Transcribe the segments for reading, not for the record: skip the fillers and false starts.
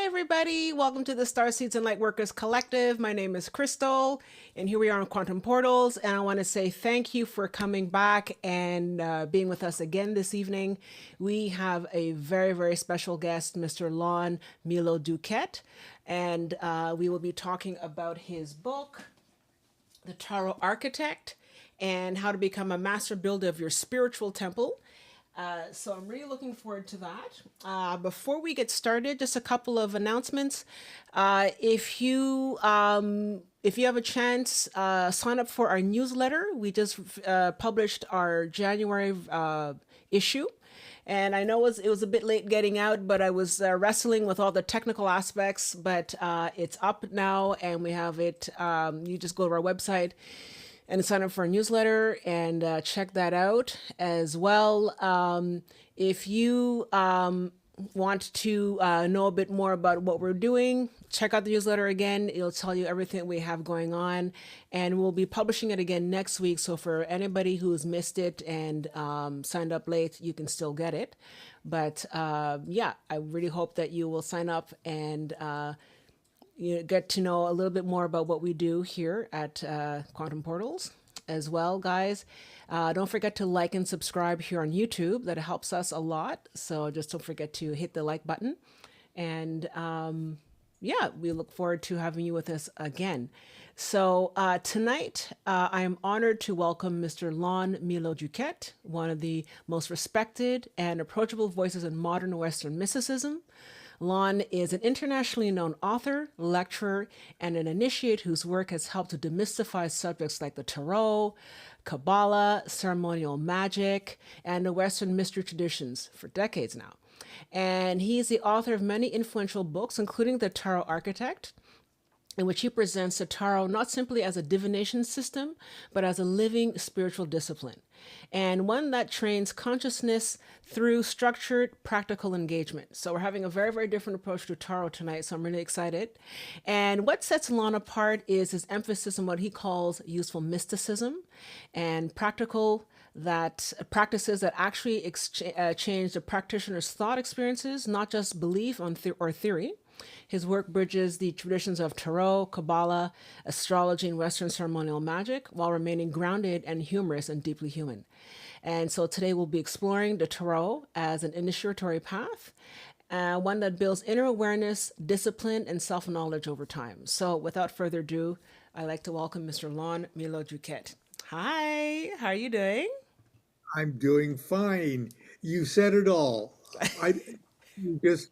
Hi, everybody. Welcome to the Starseeds and Lightworkers Collective. My name is Crystal, and here we are on Quantum Portals. And I want to say thank you for coming back and being with us again this evening. We have a very, very special guest, Mr. Lon Milo DuQuette, and we will be talking about his book, The Tarot Architect, and how to become a master builder of your spiritual temple. So I'm really looking forward to that. Before we get started, just a couple of announcements. If you have a chance, sign up for our newsletter. We just published our January issue. And I know it was a bit late getting out, but I was wrestling with all the technical aspects. But it's up now, and we have it. You just go to our website and sign up for a newsletter and check that out as well. If you want to know a bit more about what we're doing, check out the newsletter again. It'll tell you everything we have going on, and we'll be publishing it again next week. So for anybody who's missed it and signed up late, you can still get it. But yeah, I really hope that you will sign up and you get to know a little bit more about what we do here at Quantum Portals as well, guys. Don't forget to like and subscribe here on YouTube. That helps us a lot. So just don't forget to hit the like button. And yeah, we look forward to having you with us again. So tonight, I am honored to welcome Mr. Lon Milo DuQuette, one of the most respected and approachable voices in modern Western mysticism. Lon is an internationally known author, lecturer, and an initiate whose work has helped to demystify subjects like the Tarot, Kabbalah, ceremonial magic, and the Western mystery traditions for decades now. And he is the author of many influential books, including The Tarot Architect, in which he presents the tarot not simply as a divination system, but as a living spiritual discipline, and one that trains consciousness through structured, practical engagement. So we're having a very, very different approach to tarot tonight, so I'm really excited. And what sets Lon apart is his emphasis on what he calls useful mysticism and practices that actually change the practitioner's thought experiences, not just belief or theory. His work bridges the traditions of Tarot, Kabbalah, astrology, and Western ceremonial magic while remaining grounded and humorous and deeply human. And so today we'll be exploring the Tarot as an initiatory path, one that builds inner awareness, discipline, and self-knowledge over time. So without further ado, I'd like to welcome Mr. Lon Milo DuQuette. Hi, how are you doing? I'm doing fine. You said it all. I you just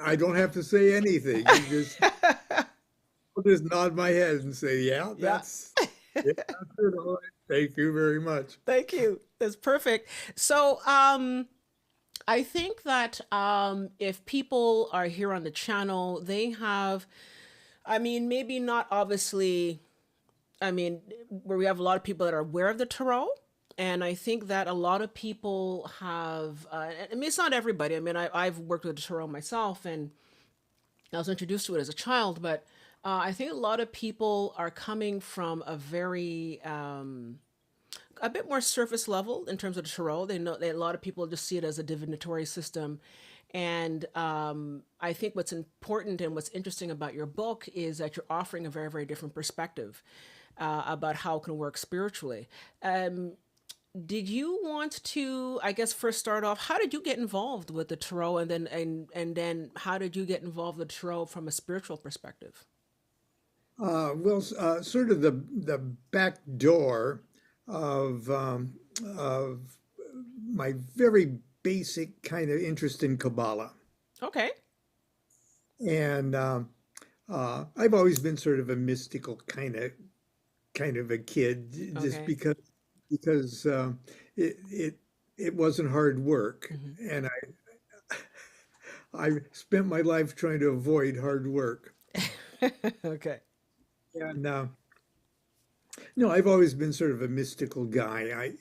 I don't have to say anything. I'll just nod my head and say, yeah, Yeah. that's it. All right. Thank you very much. Thank you. That's perfect. So, I think that if people are here on the channel, they have, I mean, maybe not obviously, I mean, where we have a lot of people that are aware of the tarot. And I think that a lot of people have, I mean, it's not everybody. I mean, I've worked with the tarot myself and I was introduced to it as a child, but I think a lot of people are coming from a bit more surface level in terms of the tarot. A lot of people just see it as a divinatory system. And I think what's important and what's interesting about your book is that you're offering a very, very different perspective about how it can work spiritually. Did you want to, I guess, first start off? How did you get involved with the tarot, and then how did you get involved with the tarot from a spiritual perspective? Sort of the back door of my very basic kind of interest in Kabbalah, Okay. and I've always been sort of a mystical kind of a kid, just Okay. because it wasn't hard work, Hmm. and I spent my life trying to avoid hard work. Okay. And no, I've always been sort of a mystical guy.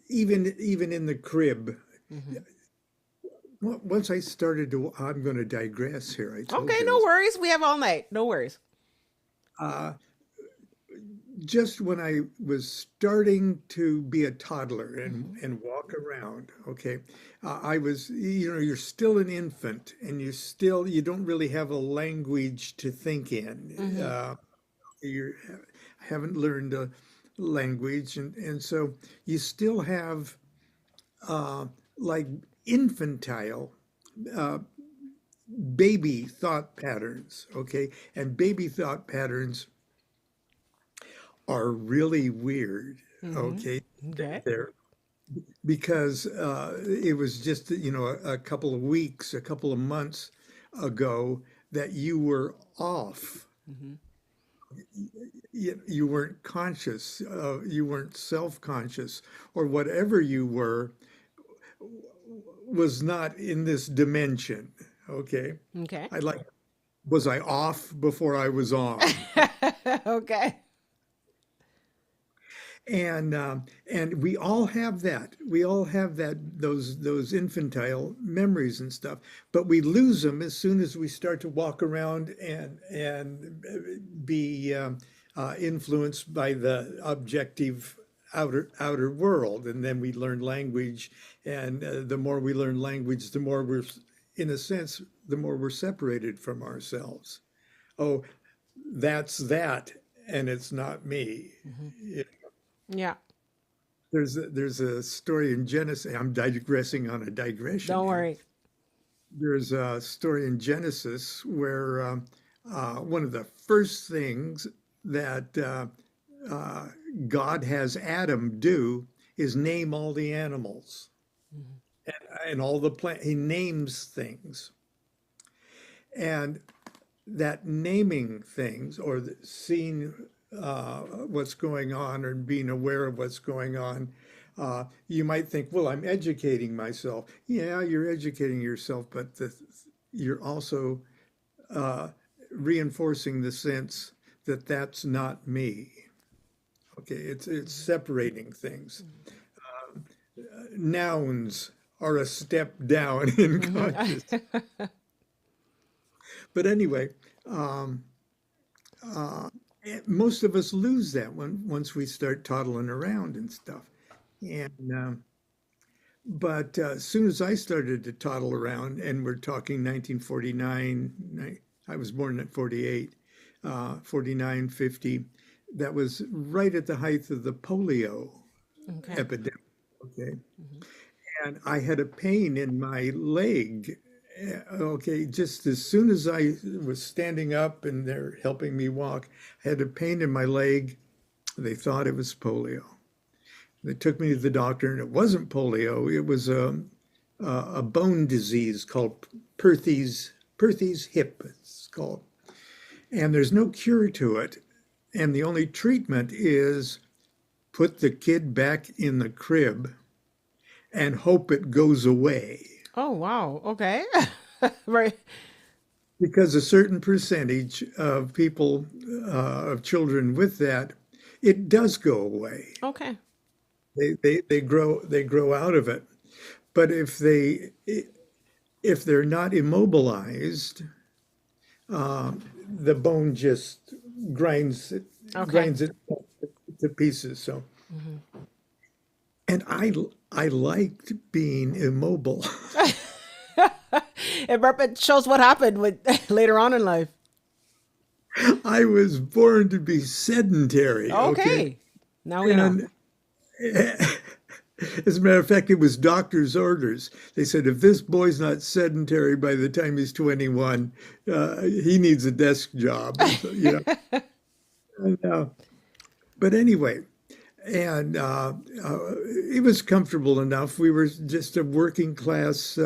Even in the crib. Hmm. Once I started to, I'm going to digress here. I told Okay. you No this. worries. We have all night. No worries. Uh, just when I was starting to be a toddler Mm-hmm. and walk around, okay, I was, you're still an infant and you don't really have a language to think in. Mm-hmm. You haven't learned a language, and so you still have uh, like infantile uh, baby thought patterns, okay? And baby thought patterns are really weird, okay? Mm-hmm. Okay. They're because it was just, a couple of weeks, a couple of months ago that you were off. Mm-hmm. You weren't conscious, you weren't self-conscious, or whatever you were was not in this dimension. Okay. Okay. I like, was I off before I was on? Okay. And we all have that. We all have those infantile memories and stuff, but we lose them as soon as we start to walk around and be influenced by the objective outer world, and then we learn language, and the more we learn language, the more we're, in a sense, the more we're separated from ourselves. Oh, that's that, and it's not me. Mm-hmm. Yeah. There's a story in Genesis. I'm digressing on a digression Don't here. worry. There's a story in Genesis where one of the first things that uh, God has Adam do is name all the animals Mm-hmm. and all the plant. He names things, and that naming things or seeing what's going on or being aware of what's going on, you might think, well, I'm educating myself. Yeah, you're educating yourself, but you're also uh, reinforcing the sense that that's not me. Okay, it's separating things. Nouns are a step down in consciousness. Mm-hmm. But anyway, most of us lose that once we start toddling around and stuff. And but as soon as I started to toddle around, and we're talking 1949, I was born at 48, 49, 50. That was right at the height of the polio Okay. epidemic. Okay, Mm-hmm. and I had a pain in my leg. Okay, just as soon as I was standing up and they're helping me walk, I had a pain in my leg. They thought it was polio. They took me to the doctor, and it wasn't polio. It was a bone disease called Perthes hip. It's called, and there's no cure to it. And the only treatment is put the kid back in the crib and hope it goes away. Oh, wow. Okay. Right. Because a certain percentage of people, of children with that, it does go away. Okay. They grow out of it. But if they're not immobilized, the bone just grinds it Okay. grinds it to pieces. So, Mm-hmm. and I liked being immobile. It shows what happened with later on in life. I was born to be sedentary. Okay, Okay. Now we know. and as a matter of fact, it was doctor's orders. They said if this boy's not sedentary by the time he's 21, he needs a desk job. So, And, but anyway, and it was comfortable enough. We were just a working class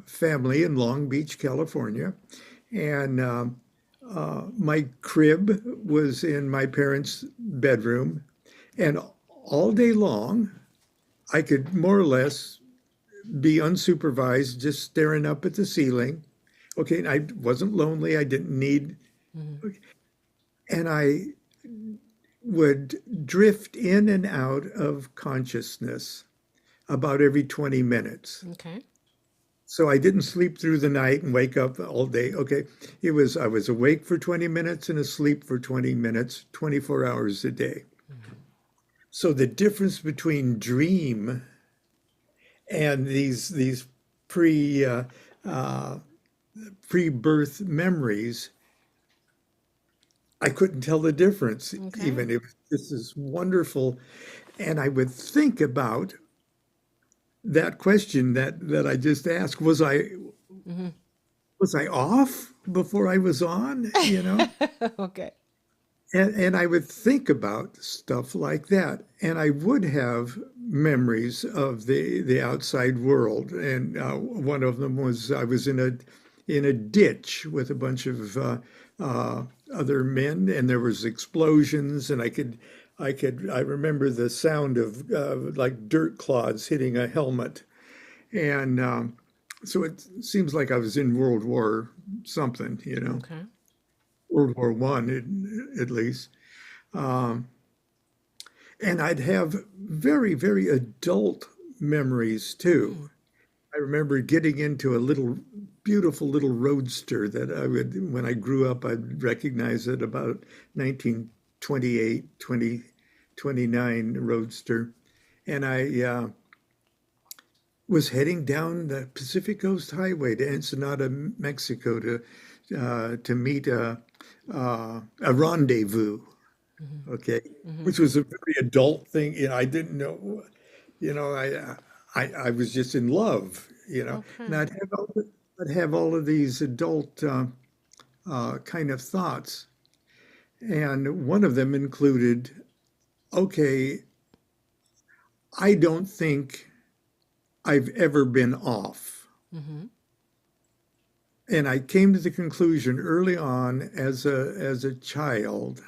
family in Long Beach, California, and my crib was in my parents' bedroom, and all day long, I could more or less be unsupervised, just staring up at the ceiling. Okay, and I wasn't lonely. I didn't need, Mm-hmm. and I would drift in and out of consciousness about every 20 minutes. Okay. So I didn't sleep through the night and wake up all day. Okay. It was, I was awake for 20 minutes and asleep for 20 minutes, 24 hours a day. So the difference between dream and these pre uh, pre-birth memories, I couldn't tell the difference. Okay. Even if this is wonderful, and I would think about that question that I just asked. Hmm. Was I off before I was on? You know, Okay. and I would think about stuff like that, and I would have memories of the outside world. And one of them was I was in a ditch with a bunch of uh, other men, and there was explosions, and I remember the sound of like dirt clods hitting a helmet, and so it seems like I was in World War something, you know, Okay. World War One at least. Um, and I'd have very, very adult memories too. Mm. I remember getting into a little beautiful little roadster that I would, when I grew up, I'd recognize it about 1928, 2029 roadster. And I was heading down the Pacific Coast Highway to Ensenada, Mexico to meet a rendezvous. Hmm. Okay, Hmm. which was a very adult thing. You know, I didn't know. You know, I was just in love. You know, and Okay. I'd have all of these adult kind of thoughts, and one of them included, okay, I don't think I've ever been off. Hmm. And I came to the conclusion early on as a child,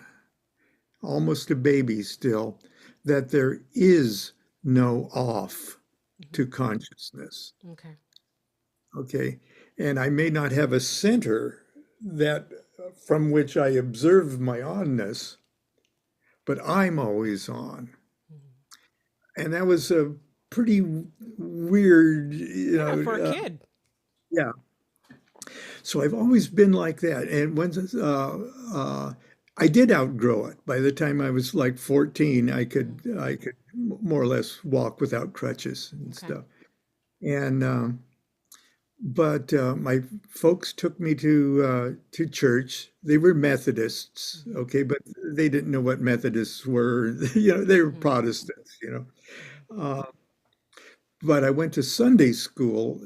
almost a baby still, that there is no off to Hmm. consciousness. Okay. Okay. And I may not have a center that from which I observe my onness, but I'm always on. Hmm. And that was a pretty weird, Yeah, for a kid. yeah. So I've always been like that. And I did outgrow it. By the time I was like 14, Hmm. I could more or less walk without crutches and Okay. stuff. And but my folks took me to church. They were Methodists, Hmm. okay, but they didn't know what Methodists were. You know, they were Hmm. Protestants. You know, Hmm. uh, but I went to Sunday school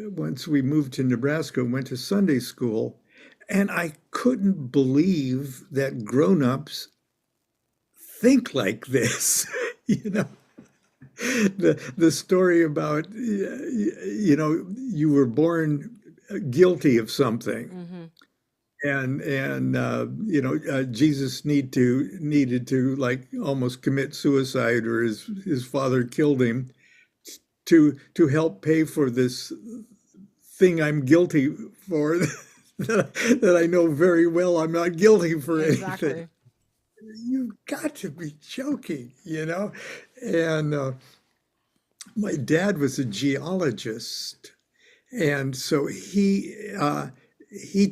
once we moved to Nebraska. Went to Sunday school, and I couldn't believe that grown-ups think like this. You know, the story about you know you were born guilty of something Hmm. and you know Jesus needed to like almost commit suicide or his father killed him to help pay for this thing I'm guilty for that I know very well I'm not guilty for anything. Exactly. You've got to be joking, you know? And my dad was a geologist. And so he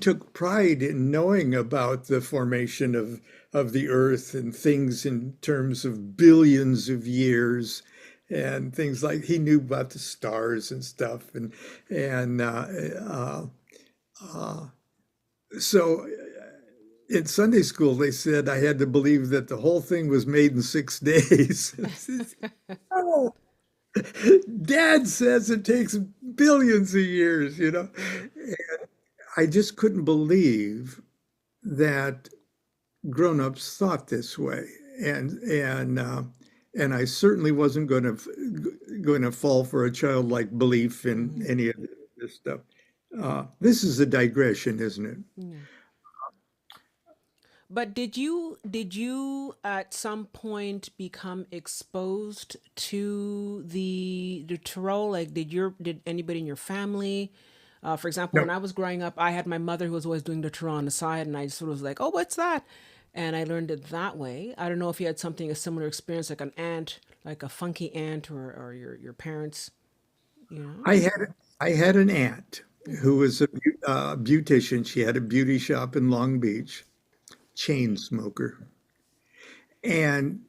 took pride in knowing about the formation of the earth and things in terms of billions of years and things like he knew about the stars and stuff and uh, so in Sunday school they said I had to believe that the whole thing was made in 6 days. Oh, Dad says it takes billions of years, you know. Hmm. I just couldn't believe that grown-ups thought this way, and I certainly wasn't going to fall for a childlike belief in Hmm. any of this stuff. This is a digression, isn't it? Yeah. But did you at some point become exposed to the tarot? Like, did anybody in your family, for example, No, when I was growing up, I had my mother who was always doing the tarot on the side, and I sort of was like, oh, what's that? And I learned it that way. I don't know if you had something a similar experience, like an aunt, like a funky aunt, or your parents, you know? I had I had an aunt who was a beautician. She had a beauty shop in Long Beach, chain smoker. And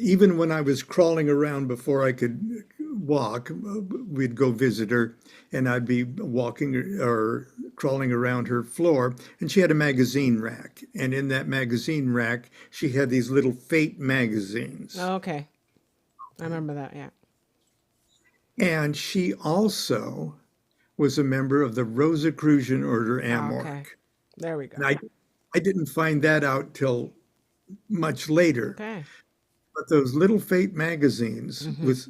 even when I was crawling around before I could walk, we'd go visit her, and I'd be walking or crawling around her floor. And she had a magazine rack. And in that magazine rack, she had these little fate magazines. Oh, okay. I remember that. Yeah. And she also was a member of the Rosicrucian Order Ah, okay. Amorc. There we And go. I didn't find that out till much later. Okay. But those little fate magazines Hmm. with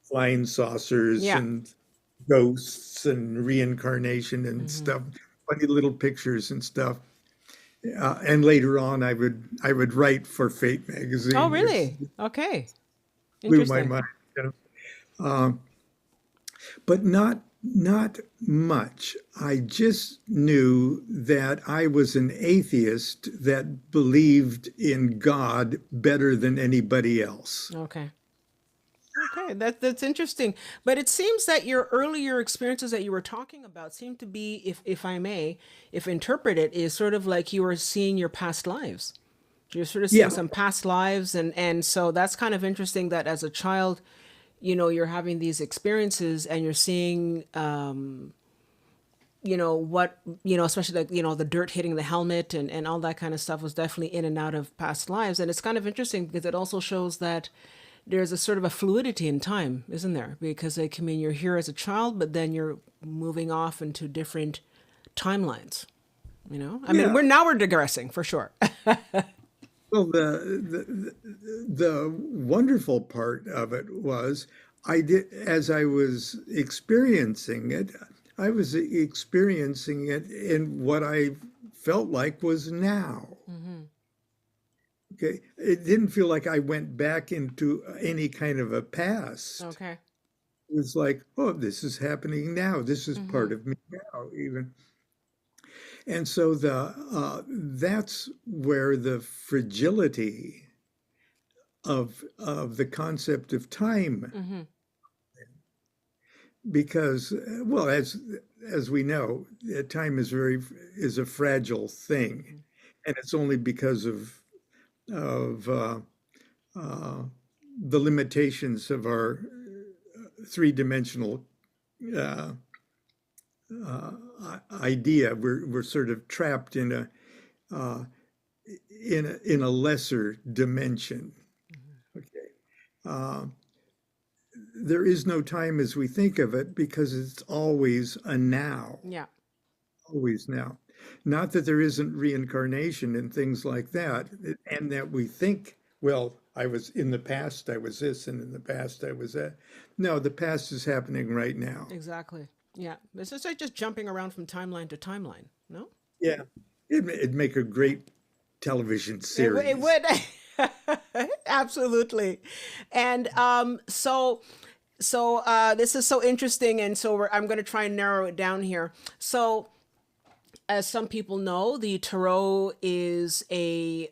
flying saucers Yeah. and ghosts and reincarnation and Hmm. stuff, funny little pictures and stuff. And later on, I would write for Fate Oh, magazine, which really? Okay. blew my Interesting. mind. You know. But not much. I just knew that I was an atheist that believed in God better than anybody else. Okay. Okay, that's interesting. But it seems that your earlier experiences that you were talking about seem to be, if I may, if interpreted, is sort of like you were seeing your past lives. You're sort of seeing Yeah, some past lives, and so that's kind of interesting that as a child, you're having these experiences and you're seeing, what, especially like, the dirt hitting the helmet and all that kind of stuff was definitely in and out of past lives. And it's kind of interesting because it also shows that there's a sort of a fluidity in time, isn't there? Because like, I mean, you're here as a child, but then you're moving off into different timelines. I mean, yeah. we're digressing for sure. Well, the wonderful part of it was I did as I was experiencing it, I was experiencing it in what I felt like was now. Hmm. Okay, it didn't feel like I went back into any kind of a past. Okay. It was like, oh, this is happening now. This is Hmm. part of me now, even. And so that's where the fragility of the concept of time, Hmm. because well, as we know, time is a fragile thing, Hmm. and it's only because of uh, the limitations of our three-dimensional uh, uh, idea. We're sort of trapped uh, in a lesser dimension. Okay. Uh, there is no time as we think of it because it's always a now, Yeah. always now. Not that there isn't reincarnation and things like that, and that we think, well, I was in the past, I was this, and in the past, I was that. No, the past is happening right now. Exactly. Yeah. It's just like just jumping around from timeline to timeline. No? Yeah, it'd make a great television It series. would. Absolutely. And this is so interesting, and so I'm going to try and narrow it down here. So, as some people know, the tarot is the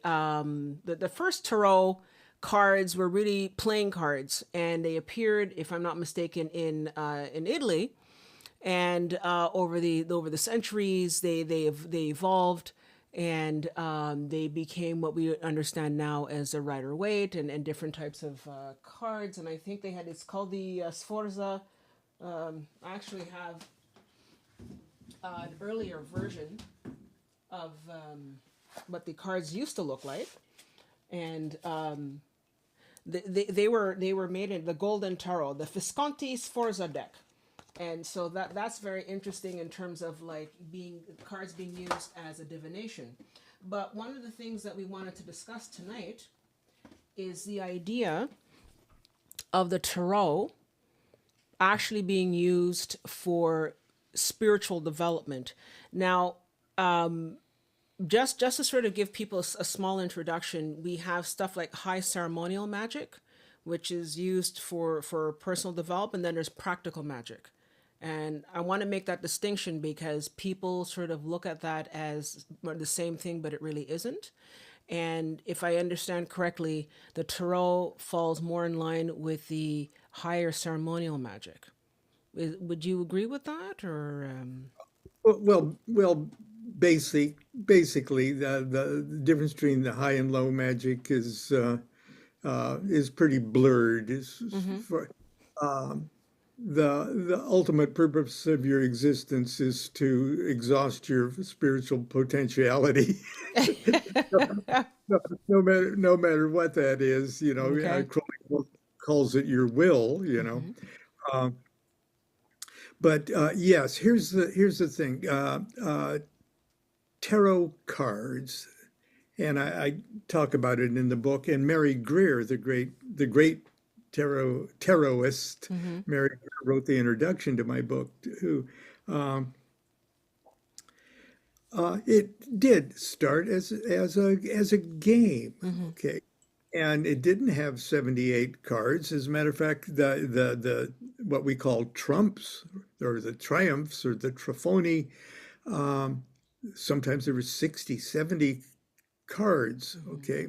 first tarot cards were really playing cards, and they appeared, if I'm not mistaken, in Italy. And over the centuries, they evolved, and they became what we understand now as a Rider-Waite and different types of cards. And I think it's called the Sforza. I actually have an earlier version of what the cards used to look like, and they were made in the Golden Tarot, the Visconti Sforza deck. And so that's very interesting in terms of like being cards being used as a divination. But one of the things that we wanted to discuss tonight is the idea of the tarot actually being used for spiritual development. Now, just to sort of give people a small introduction, we have stuff like high ceremonial magic, which is used for personal development. Then there's practical magic. And I want to make that distinction because people sort of look at that as the same thing, but it really isn't. And if I understand correctly, the tarot falls more in line with the higher ceremonial magic. Would you agree with that, or Well, basically, the difference between the high and low magic is pretty blurred. mm-hmm. For um, the ultimate purpose of your existence is to exhaust your spiritual potentiality. No matter what that is, Okay. Crowley calls it your will, Mm-hmm. Um, but yes, here's the thing. Tarot cards, and I talk about it in the book. And Mary Greer, the great tarotist, Mm-hmm. Mary Greer wrote the introduction to my book. Who um, it did start as a game, Mm-hmm. okay, and it didn't have 78 cards. As a matter of fact, the what we call trumps or the triumphs or the trifoni, um, sometimes there were 60, 70 cards, Mm-hmm. okay,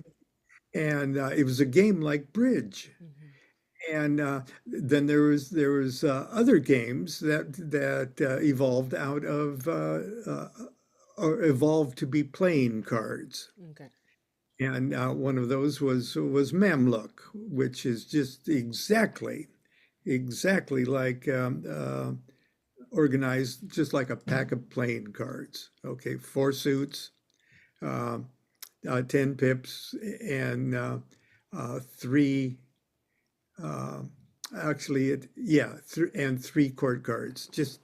and it was a game like bridge. Mm-hmm. And then there was other games that evolved out of or evolved to be playing cards. Okay. And one of those was Mamluk, which is just exactly like organized, just like a pack of playing cards. Okay, four suits, uh, 10 pips, and three. Uh, actually, and three court cards, just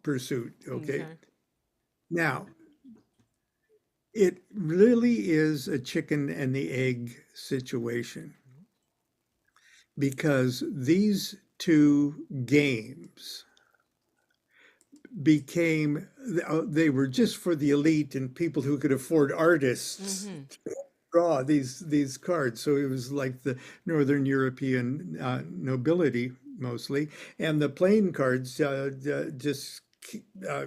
per suit. Okay, Okay. now it really is a chicken and the egg situation because these two games became they were just for the elite and people who could afford artists Mm-hmm. to draw these cards. So it was like the Northern European nobility mostly, and the playing cards just uh,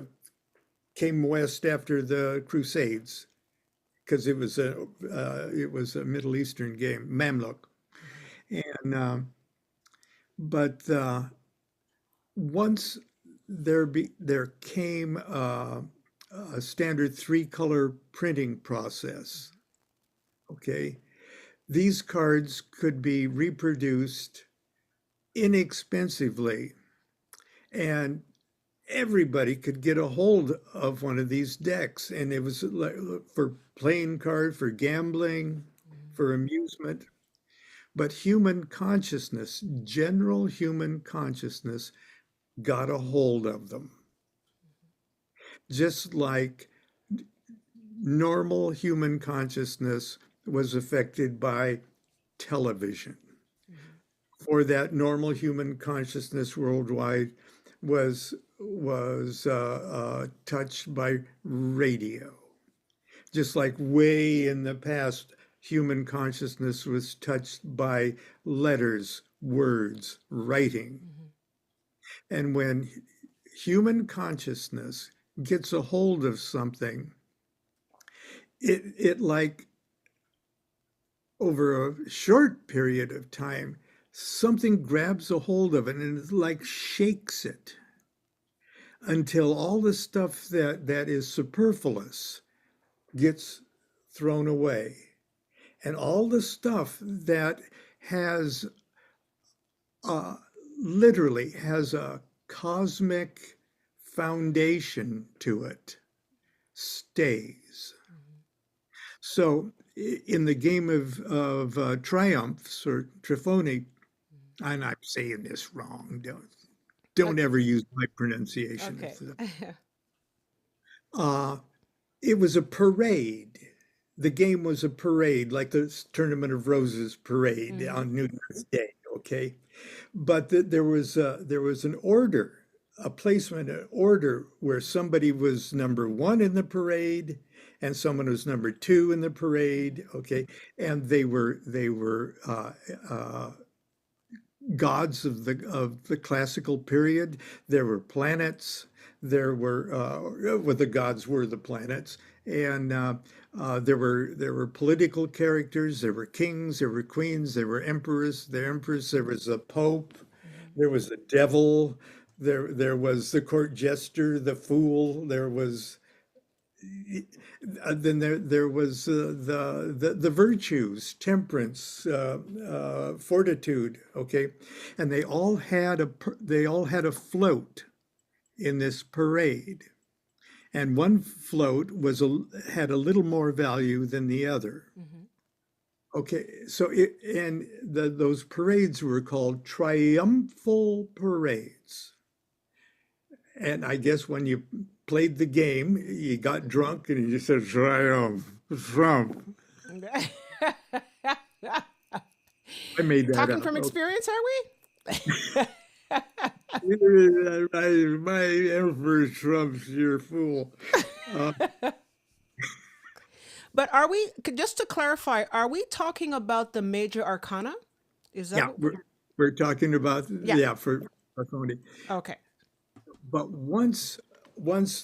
came west after the Crusades because it was a Middle Eastern game, Mamluk. Mm-hmm. And but once there came a standard three-color printing process, okay, these cards could be reproduced inexpensively, and everybody could get a hold of one of these decks. And it was like for playing card, for gambling, Mm-hmm. for amusement. But human consciousness, general human consciousness, got a hold of them. Just like normal human consciousness was affected by television, Mm-hmm. or that normal human consciousness worldwide was touched by radio. Just like way in the past, human consciousness was touched by letters, words, writing. Mm-hmm. And when human consciousness gets a hold of something, it like over a short period of time, something grabs a hold of it and it like shakes it until all the stuff that is superfluous gets thrown away. And all the stuff that has uh, literally has a cosmic foundation to it stays. Mm-hmm. So in the game of triumphs or trifoni, and I'm saying this wrong. Don't Okay. ever use my pronunciation Okay. of the. Uh, it was a parade. The game was a parade, like the Tournament of Roses parade Mm-hmm. on New Year's Day. Okay, but there was an order, a placement, an order where somebody was number one in the parade, and someone was number two in the parade. Okay, and they were gods of the classical period. There were planets. There were well, the gods were the planets, and there were political characters. There were kings. There were queens. There were emperors. The emperors. There was a pope. there was the devil, there was the court jester, the fool, there was then there was the virtues, temperance, fortitude, okay, and they all had a float in this parade, and one float had a little more value than the other. Mm-hmm. Okay, so those parades were called triumphal parades. And I guess when you played the game, you got drunk and you just said triumph, Trump. I made that Talking up. from Okay. experience, are My emperor trumps your fool. Uh, we? But are we, just to clarify, are we talking about the major arcana? Is that yeah, what? we're talking about, Yeah. yeah, for comedy. Okay. But once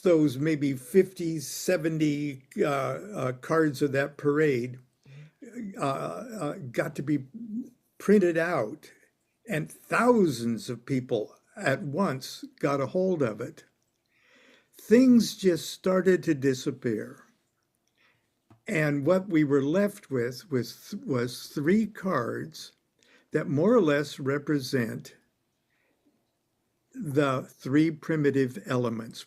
those maybe 50, 70 cards of that parade got to be printed out, and thousands of people at once got a hold of it, things just started to disappear. And what we were left with was three cards that more or less represent the three primitive elements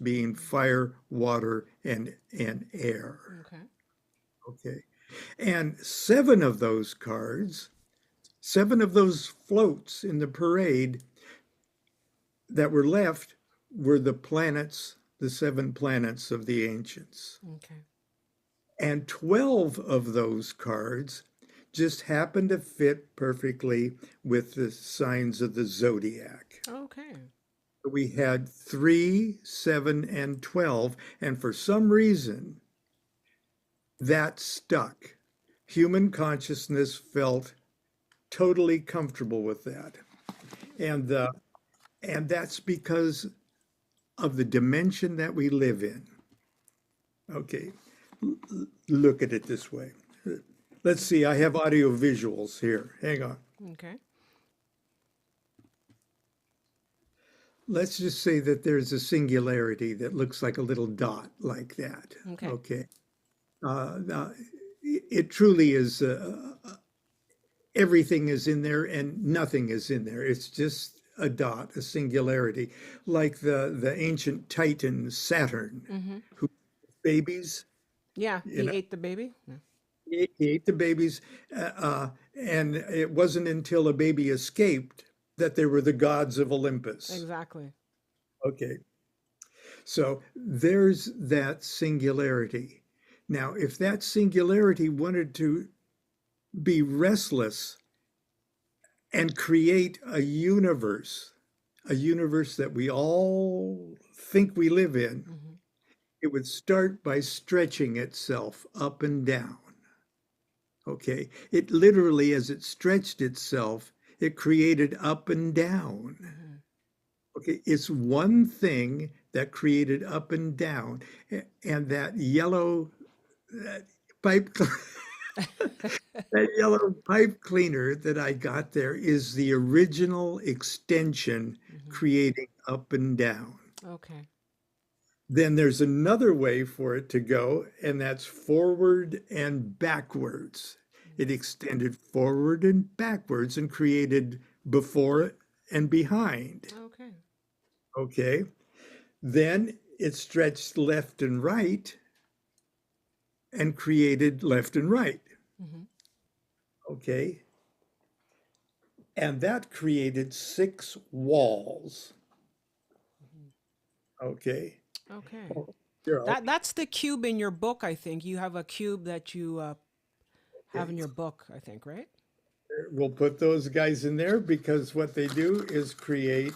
being fire, water, and air. Okay. Okay. And seven of those floats in the parade that were left were the planets, the seven planets of the ancients. Okay. And 12 of those cards just happened to fit perfectly with the signs of the zodiac. Okay. We had 3, 7, and 12, and for some reason, that stuck. Human consciousness felt totally comfortable with that. And that's because of the dimension that we live in. Okay, look at it this way. Let's see, I have audio visuals here. Hang on. Okay. Let's just say that there's a singularity that looks like a little dot like that. Okay. Okay. It truly is, everything is in there and nothing is in there. It's just a dot, a singularity, like the ancient Titan Saturn, Mm-hmm. who babies, Yeah, you he know, ate the baby. Yeah. he ate the babies, and it wasn't until a baby escaped that they were the gods of Olympus. Exactly. Okay, so there's that singularity. Now, if that singularity wanted to be restless and create a universe that we all think we live in, Mm-hmm. it would start by stretching itself up and down. Okay, it literally, as it stretched itself, it created up and down. Mm-hmm. Okay, it's one thing that created up and down, and that yellow pipe, that yellow pipe cleaner that I got there is the original extension Mm-hmm. creating up and down. Okay. Then there's another way for it to go, and that's forward and backwards. It extended forward and backwards and created before and behind. Okay. Okay. Then it stretched left and right and created left and right. Mm-hmm. Okay. And that created 6 walls. Okay. Okay. That's the cube in your book, I think. You have a cube that you have in your book, I think, right? We'll put those guys in there because what they do is create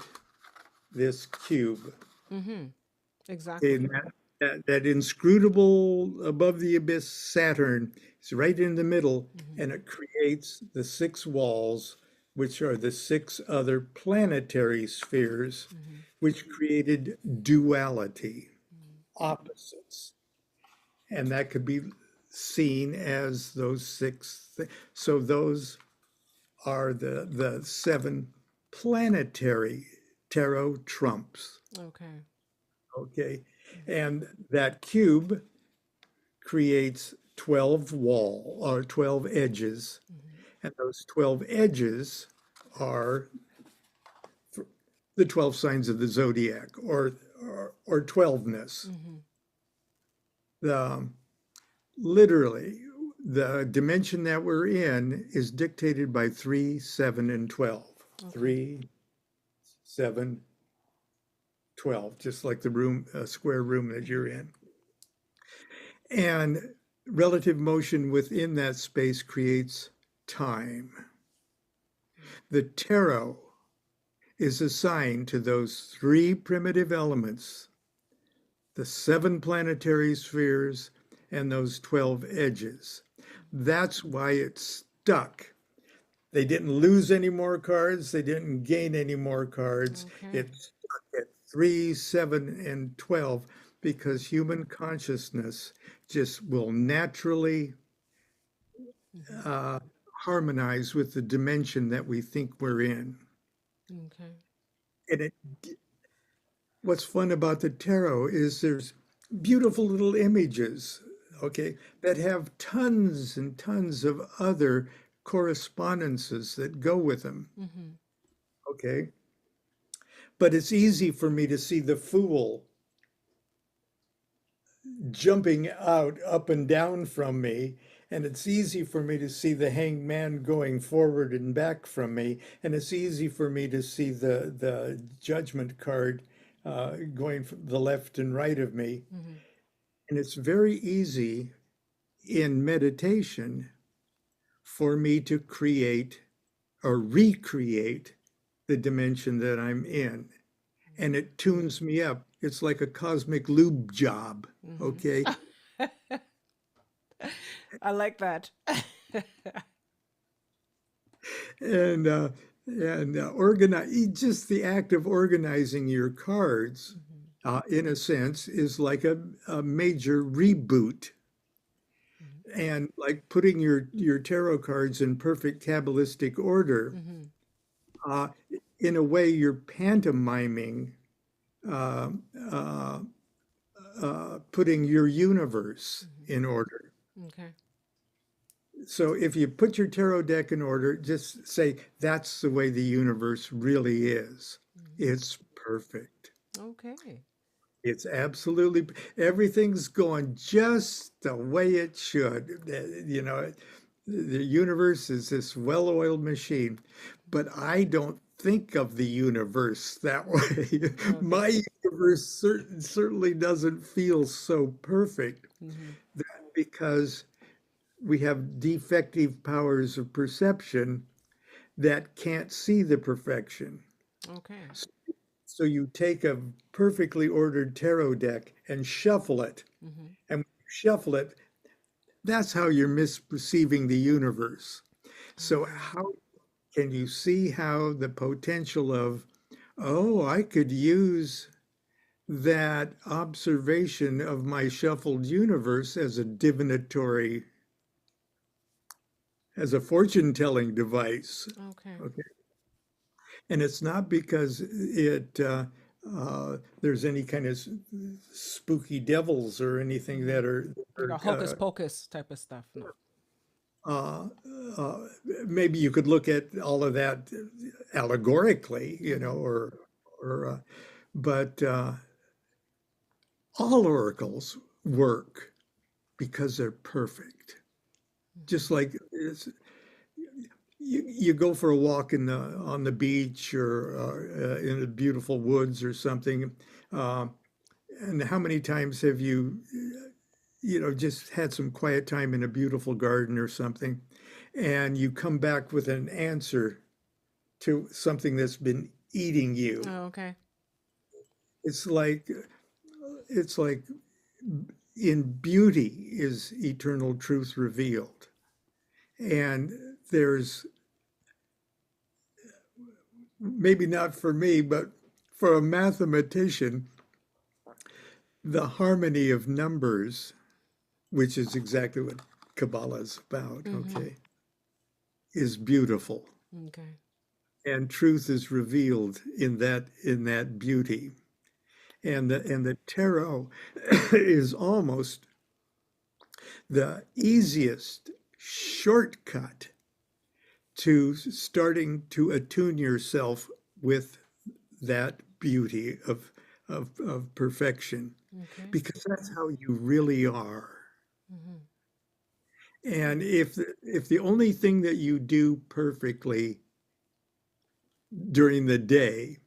this cube. Mm-hmm. Exactly. And that inscrutable above the abyss Saturn is right in the middle, Mm-hmm. and it creates the 6 walls, which are the 6 other planetary spheres, Mm-hmm. which created duality, opposites. And that could be seen as those 6. So those are the 7 planetary tarot trumps. Okay. Okay. And that cube creates 12 or 12 edges. Mm-hmm. And those 12 edges are the 12 signs of the zodiac or 12ness. Mm-hmm. The literally the dimension that we're in is dictated by 3, 7, and 12. Okay. 3, 7, 12, just like the room, square room that you're in. And relative motion within that space creates time. The tarot is assigned to those 3 primitive elements, the 7 planetary spheres, and those 12 edges. That's why it's stuck. They didn't lose any more cards. They didn't gain any more cards. Okay. It's stuck at 3, 7, and 12 because human consciousness just will naturally harmonize with the dimension that we think we're in. Okay. And what's fun about the tarot is there's beautiful little images, okay, that have tons and tons of other correspondences that go with them, Mm-hmm. okay? But it's easy for me to see the Fool jumping out up and down from me, and it's easy for me to see the Hanged Man going forward and back from me, and it's easy for me to see the Judgment card going from the left and right of me. Mm-hmm. And it's very easy in meditation for me to create or recreate the dimension that I'm in. And it tunes me up. It's like a cosmic lube job, Mm-hmm. okay? I like that. And organize, just the act of organizing your cards, in a sense, is like a major reboot. Mm-hmm. And like putting your tarot cards in perfect Kabbalistic order, Mm-hmm. in a way, you're pantomiming uh, uh, putting your universe in order. Okay. So if you put your tarot deck in order, just say, that's the way the universe really is. Mm-hmm. It's perfect. Okay. It's absolutely, everything's going just the way it should. You know, the universe is this well-oiled machine, but I don't think of the universe that way. Okay. My universe certainly doesn't feel so perfect Mm-hmm. because we have defective powers of perception that can't see the perfection. Okay. So you take a perfectly ordered tarot deck and shuffle it. Mm-hmm. And when you shuffle it, that's how you're misperceiving the universe. So Okay. how can you see how the potential of, oh, I could use that observation of my shuffled universe as a divinatory, as a fortune-telling device. Okay. Okay. And it's not because there's any kind of spooky devils or anything Mm-hmm. that are, Like a hocus pocus type of stuff. No. uh, uh, maybe you could look at all of that allegorically, you know, or but all oracles work because they're perfect. Just like you go for a walk on the beach or in the beautiful woods or something, and how many times have you, you know, just had some quiet time in a beautiful garden or something, and you come back with an answer to something that's been eating you. Oh, okay. It's like in beauty is eternal truth revealed, and there's maybe not for me, but for a mathematician, the harmony of numbers, which is exactly what Kabbalah is about, Mm-hmm. okay, is beautiful. Okay. and truth is revealed in that beauty. And the tarot is almost the easiest shortcut to starting to attune yourself with that beauty of perfection, Okay. because that's how you really are. Mm-hmm. And if the only thing that you do perfectly during the day,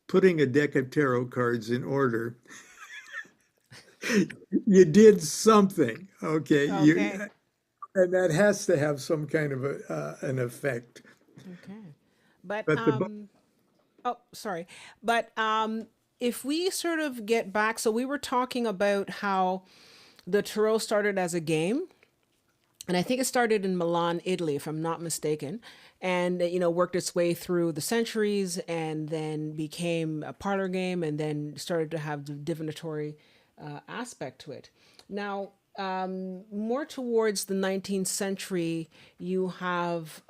putting a deck of tarot cards in order, you did something, okay? Okay. And that has to have some kind of an effect. Okay. But But the oh, sorry. But if we sort of get back, so we were talking about how the tarot started as a game, and I think it started in Milan, Italy, if I'm not mistaken, and worked its way through the centuries, and then became a parlor game, and then started to have the divinatory aspect to it. Now, more towards the 19th century, you have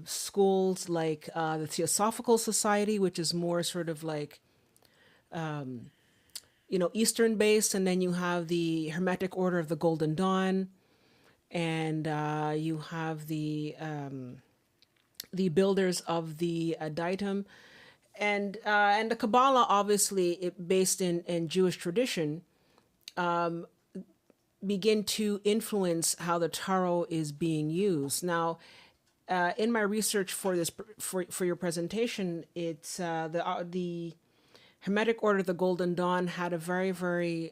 schools like the Theosophical Society, which is more sort of like Eastern based, and then you have the Hermetic Order of the Golden Dawn, and you have the builders of the Datum, and the Kabbalah, obviously based in Jewish tradition, begin to influence how the tarot is being used. Now, in my research for this for your presentation, it's the Hermetic Order of the Golden Dawn had a very, very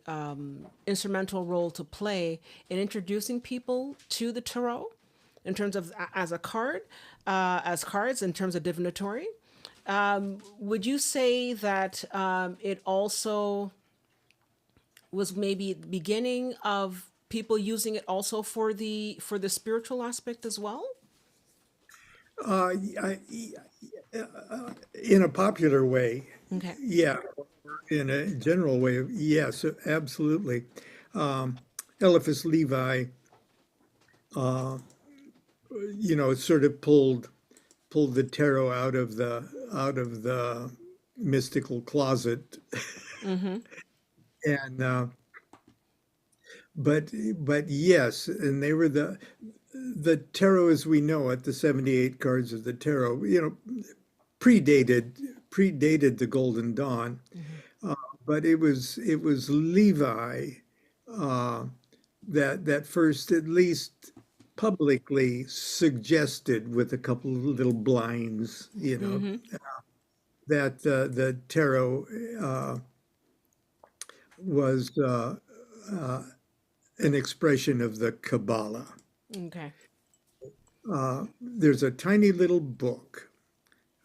instrumental role to play in introducing people to the tarot in terms of as a card, as cards in terms of divinatory. Would you say that it also was maybe the beginning of people using it also for the spiritual aspect as well? uh, I, in a popular way, Okay. yeah. In a general way, yes, absolutely. Eliphas Levi, uh, sort of pulled the tarot out of the mystical closet, Mm-hmm. and but yes, and they were the tarot as we know it, the 78 cards of the tarot, predated predated the Golden Dawn, Mm-hmm. but it was Levi uh, that first, at least publicly, suggested with a couple of little blinds, Mm-hmm. that the tarot was an expression of the Kabbalah. Okay. There's a tiny little book.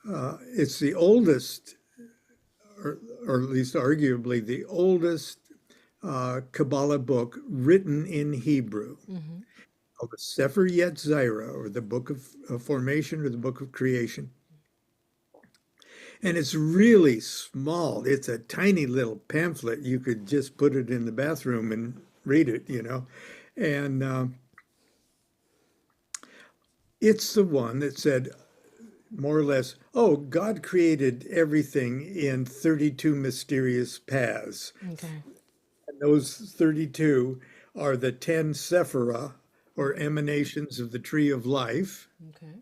It's the oldest, or at least arguably the oldest Kabbalah book written in Hebrew, Mm-hmm. called the Sefer Yetzirah, or the Book of Formation, or the Book of Creation. And it's really small. It's a tiny little pamphlet. You could just put it in the bathroom and read it. And it's the one that said, more or less, oh, God created everything in 32 mysterious paths. Okay. And those 32 are the 10 sephira, or emanations of the tree of life, Okay.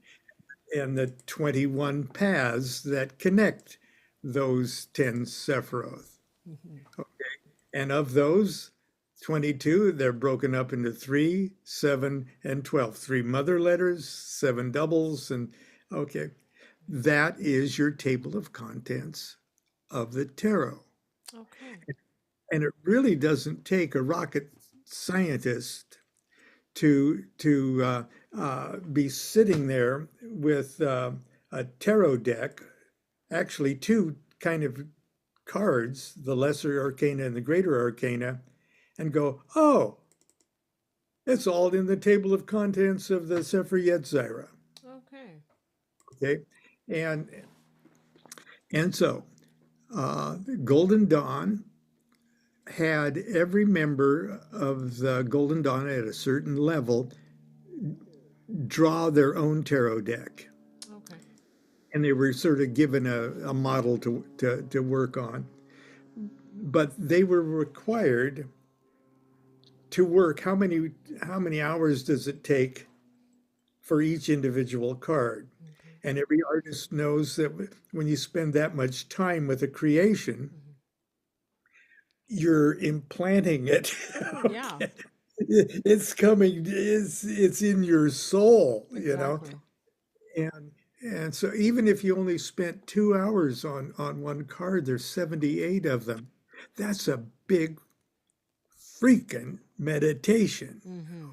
and the 21 paths that connect those 10 sephiroth. Mm-hmm. And of those 22, they're broken up into 3, 7, and 12. 3 mother letters, 7 doubles, and okay. That is your table of contents of the tarot. Okay. And it really doesn't take a rocket scientist to be sitting there with a tarot deck, actually two kind of cards, the lesser arcana and the greater arcana, and go, oh, it's all in the table of contents of the Sefer Yetzirah. Okay. Okay, and and so Golden Dawn had every member of the Golden Dawn at a certain level draw their own tarot deck. Okay. and they were sort of given a model to work on. But they were required to work. How many hours does it take for each individual card? Okay. And every artist knows that when you spend that much time with a creation, Hmm. you're implanting it. Yeah, Okay. It's coming, it's in your soul, exactly. And and so even if you only spent 2 hours on one card, there's 78 of them. That's a big freaking meditation. Hmm.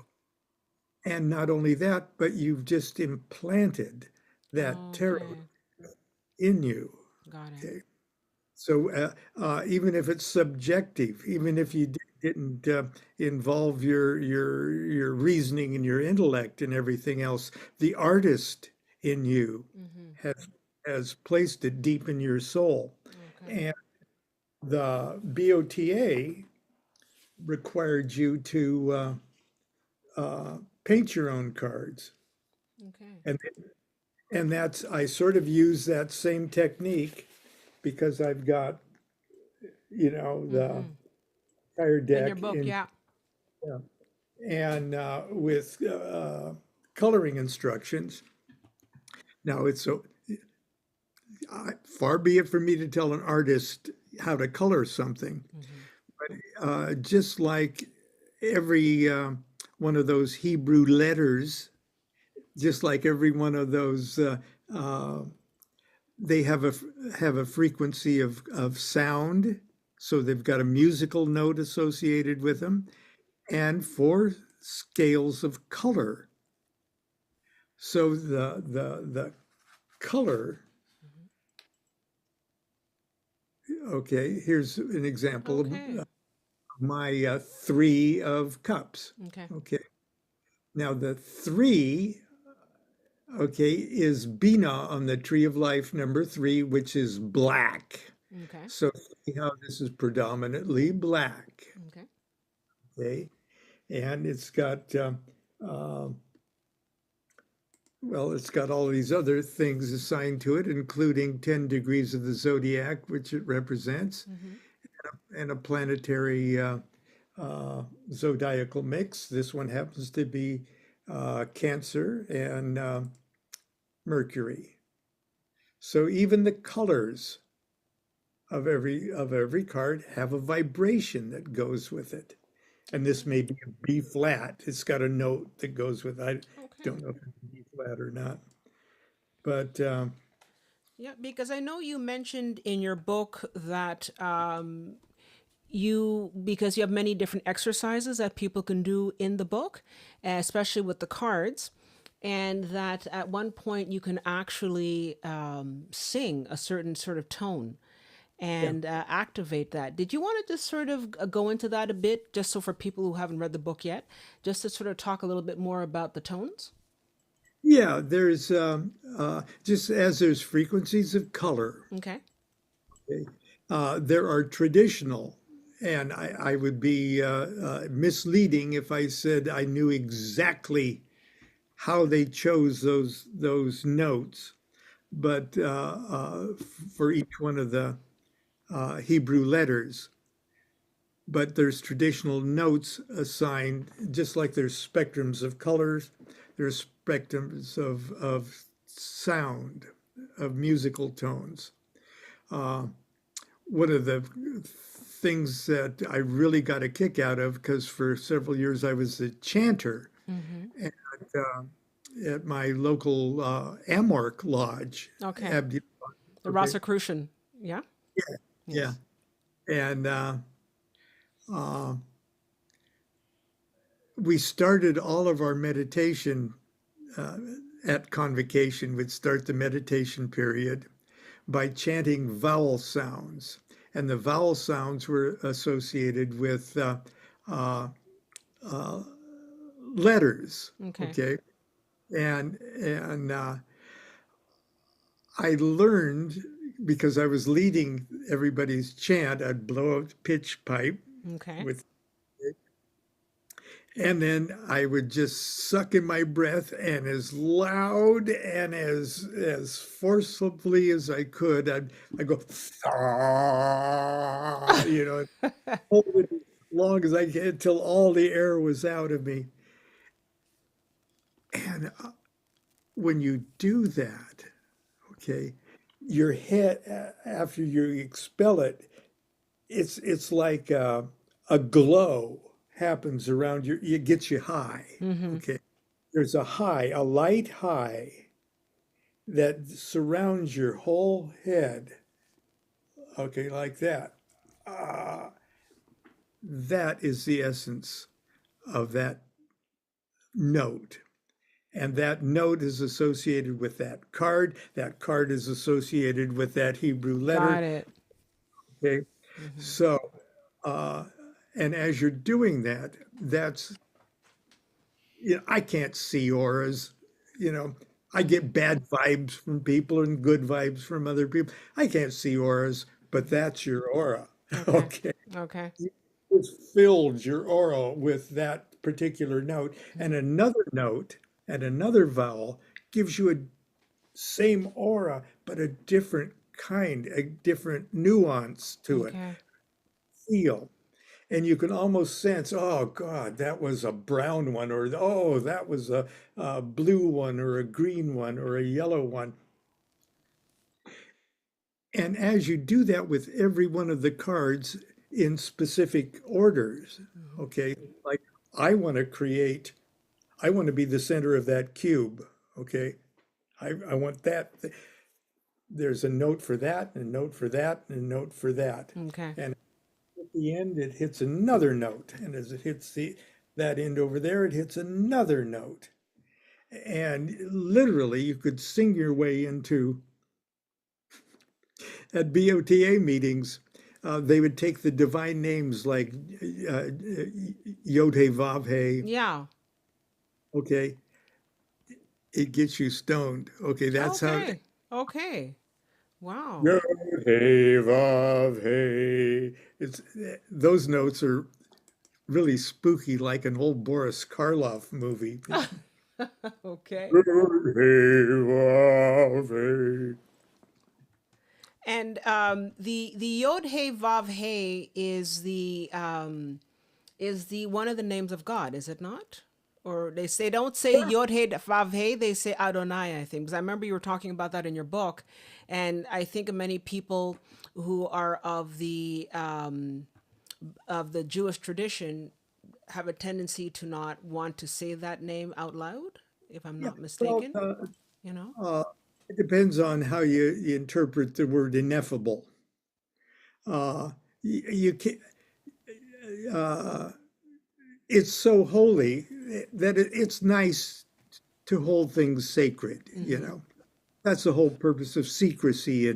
And not only that, but you've just implanted that tarot Okay, in you. got it. Okay. So even if it's subjective, even if you didn't involve your reasoning and your intellect and everything else, the artist in you Hmm. has placed it deep in your soul. Okay, And the BOTA required you to paint your own cards, okay. and that's I sort of use that same technique because I've got the Hmm. entire In your deck book, in yeah. yeah, and with coloring instructions. Now it's so far be it for me to tell an artist how to color something, Hmm. just like every one of those Hebrew letters, just like every one of those. Uh, they have a frequency of sound, so they've got a musical note associated with them, and 4 scales of color. So the color, Hmm. okay, here's an example of Okay, my 3 of cups. okay, Okay, now the 3, okay, is Bina on the tree of life number 3, which is black. okay, So see how this is predominantly black. okay. Okay, and it's got uh, well, it's got all these other things assigned to it, including 10 degrees of the zodiac, which it represents, Hmm. and a planetary zodiacal mix. This one happens to be Cancer and Mercury. So even the colors of every card have a vibration that goes with it. And this may be a B flat. It's got a note that goes with it. I Okay. don't know if it's B flat or not. But Yeah, because I know you mentioned in your book that because you have many different exercises that people can do in the book, especially with the cards, and that at one point you can actually sing a certain sort of tone yeah. and activate that. Did you want to just sort of go into that a bit, just so for people who haven't read the book yet, just to sort of talk a little bit more about the tones? Yeah, there's just as there's frequencies of color, Okay. okay, there are traditional, and I would be misleading if I said I knew exactly how they chose those notes, but for each one of the Hebrew letters. But there's traditional notes assigned, just like there's spectrums of colors, there's spectrums of sound, of musical tones. Uh, One of the things that I really got a kick out of, because for several years I was a chanter Mm-hmm. at, at my local Amorc lodge. Okay. Abdi- The Okay, Rosicrucian. Yeah. yeah, Yes. and uh, we started all of our meditation uh, at convocation. Would start the meditation period by chanting vowel sounds, and the vowel sounds were associated with uh, uh, letters. Okay. Okay, and I learned because I was leading everybody's chant. I'd blow a pitch pipe Okay. with And then I would just suck in my breath, and as loud and as forcefully as I could, I'd go, "Ah," hold it as long as I can until all the air was out of me. And when you do that, okay, your head, after you expel it, it's like a glow happens around your, it gets you high. Mm-hmm. Okay. There's a high, a light high that surrounds your whole head. Okay, like that. Uh, that is the essence of that note. And that note is associated with that card. That card is associated with that Hebrew Got letter. it. Okay. Mm-hmm. So, uh, and as you're doing that, that's, I can't see auras. You know, I Mm-hmm. get bad vibes from people and good vibes from other people. I can't see auras, but that's your aura. Okay. Okay. Okay. It's filled your aura with that particular note. And Mm-hmm. another note and another vowel gives you a same aura, but a different kind, a different nuance to it, Okay. feel. And you can almost sense, oh God, that was a brown one, or oh, that was a blue one, or a green one, or a yellow one. And as you do that with every one of the cards in specific orders, Mm-hmm. okay, like I want to create, I want to be the center of that cube, okay? I want that. There's a note for that, and a note for that, and a note for that. Okay. And at the end, it hits another note. And as it hits that end over there, it hits another note. And literally, you could sing your way into, at BOTA meetings, they would take the divine names like Yod He Vav He, Yeah. okay? It gets you stoned. Okay, that's how. Okay. Okay. Wow. Yod He Vav He. It's those notes are really spooky, like an old Boris Karloff movie. Okay. Yod He Vav He. And the Yod He Vav He is the one of the names of God, is it not? Or they don't say Yod He Vav He, they say Adonai, I think. Because I remember you were talking about that in your book, and I think many people who are of the Jewish tradition have a tendency to not want to say that name out loud, if I'm Yeah, not well, mistaken. You know? uh, it depends on how you interpret the word ineffable. You can, uh, it's so holy that it's nice to hold things sacred. Mm-hmm. That's the whole purpose of secrecy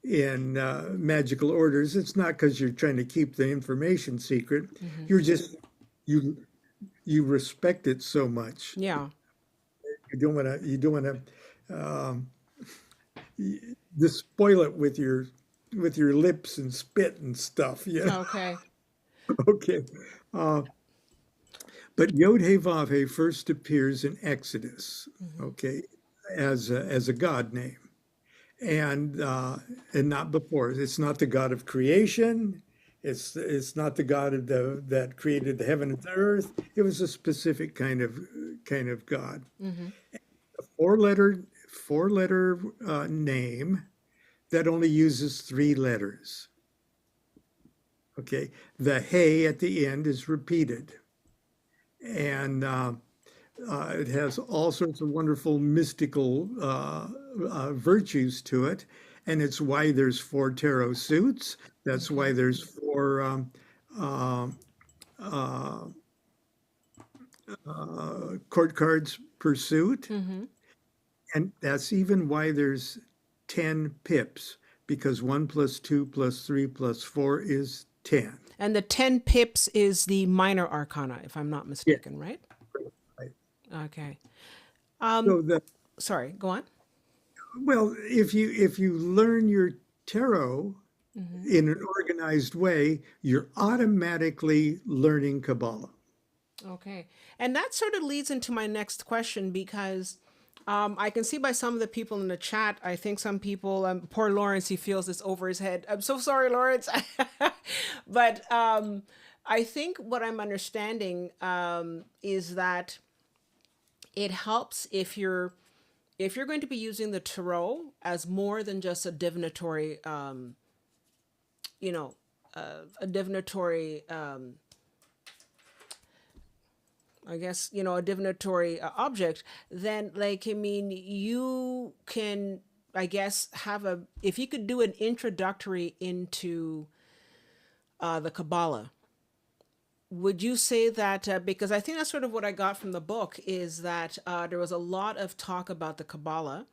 in magical orders. It's not because you're trying to keep the information secret. Mm-hmm. You're just you you respect it so much. Yeah. You don't want to just spoil it with your lips and spit and stuff. Yeah. Okay. Okay. Uh, but Yod He Vav He first appears in Exodus. Mm-hmm. Okay, as a God name, and not before. It's not the God of creation. It's not the God of that created the heaven and the earth. It was a specific kind of God. Mm-hmm. A four letter name that only uses three letters. Okay, the hey at the end is repeated, and it has all sorts of wonderful mystical virtues to it, and it's why there's four tarot suits. That's why Okay. there's four uh, uh, court cards per suit, Mm-hmm. and that's even why there's 10 pips, because 1 plus 2 plus 3 plus 4 is 10. And the 10 pips is the minor arcana, if I'm not Yeah. mistaken, right? Right. Okay. So the Sorry, go on. well, if you learn your tarot Mm-hmm. in an organized way, you're automatically learning Kabbalah. Okay. And that sort of leads into my next question because I can see by some of the people in the chat, I think some people, poor Lawrence, he feels it's over his head. I'm so sorry, Lawrence. But I think what I'm understanding is that it helps if you're going to be using the tarot as more than just a divinatory, you know, a divinatory I guess, a divinatory object, then, like, I mean, you can, I guess, if you could do an introductory into the Kabbalah, would you say that, because I think that's sort of what I got from the book, is that there was a lot of talk about the Kabbalah.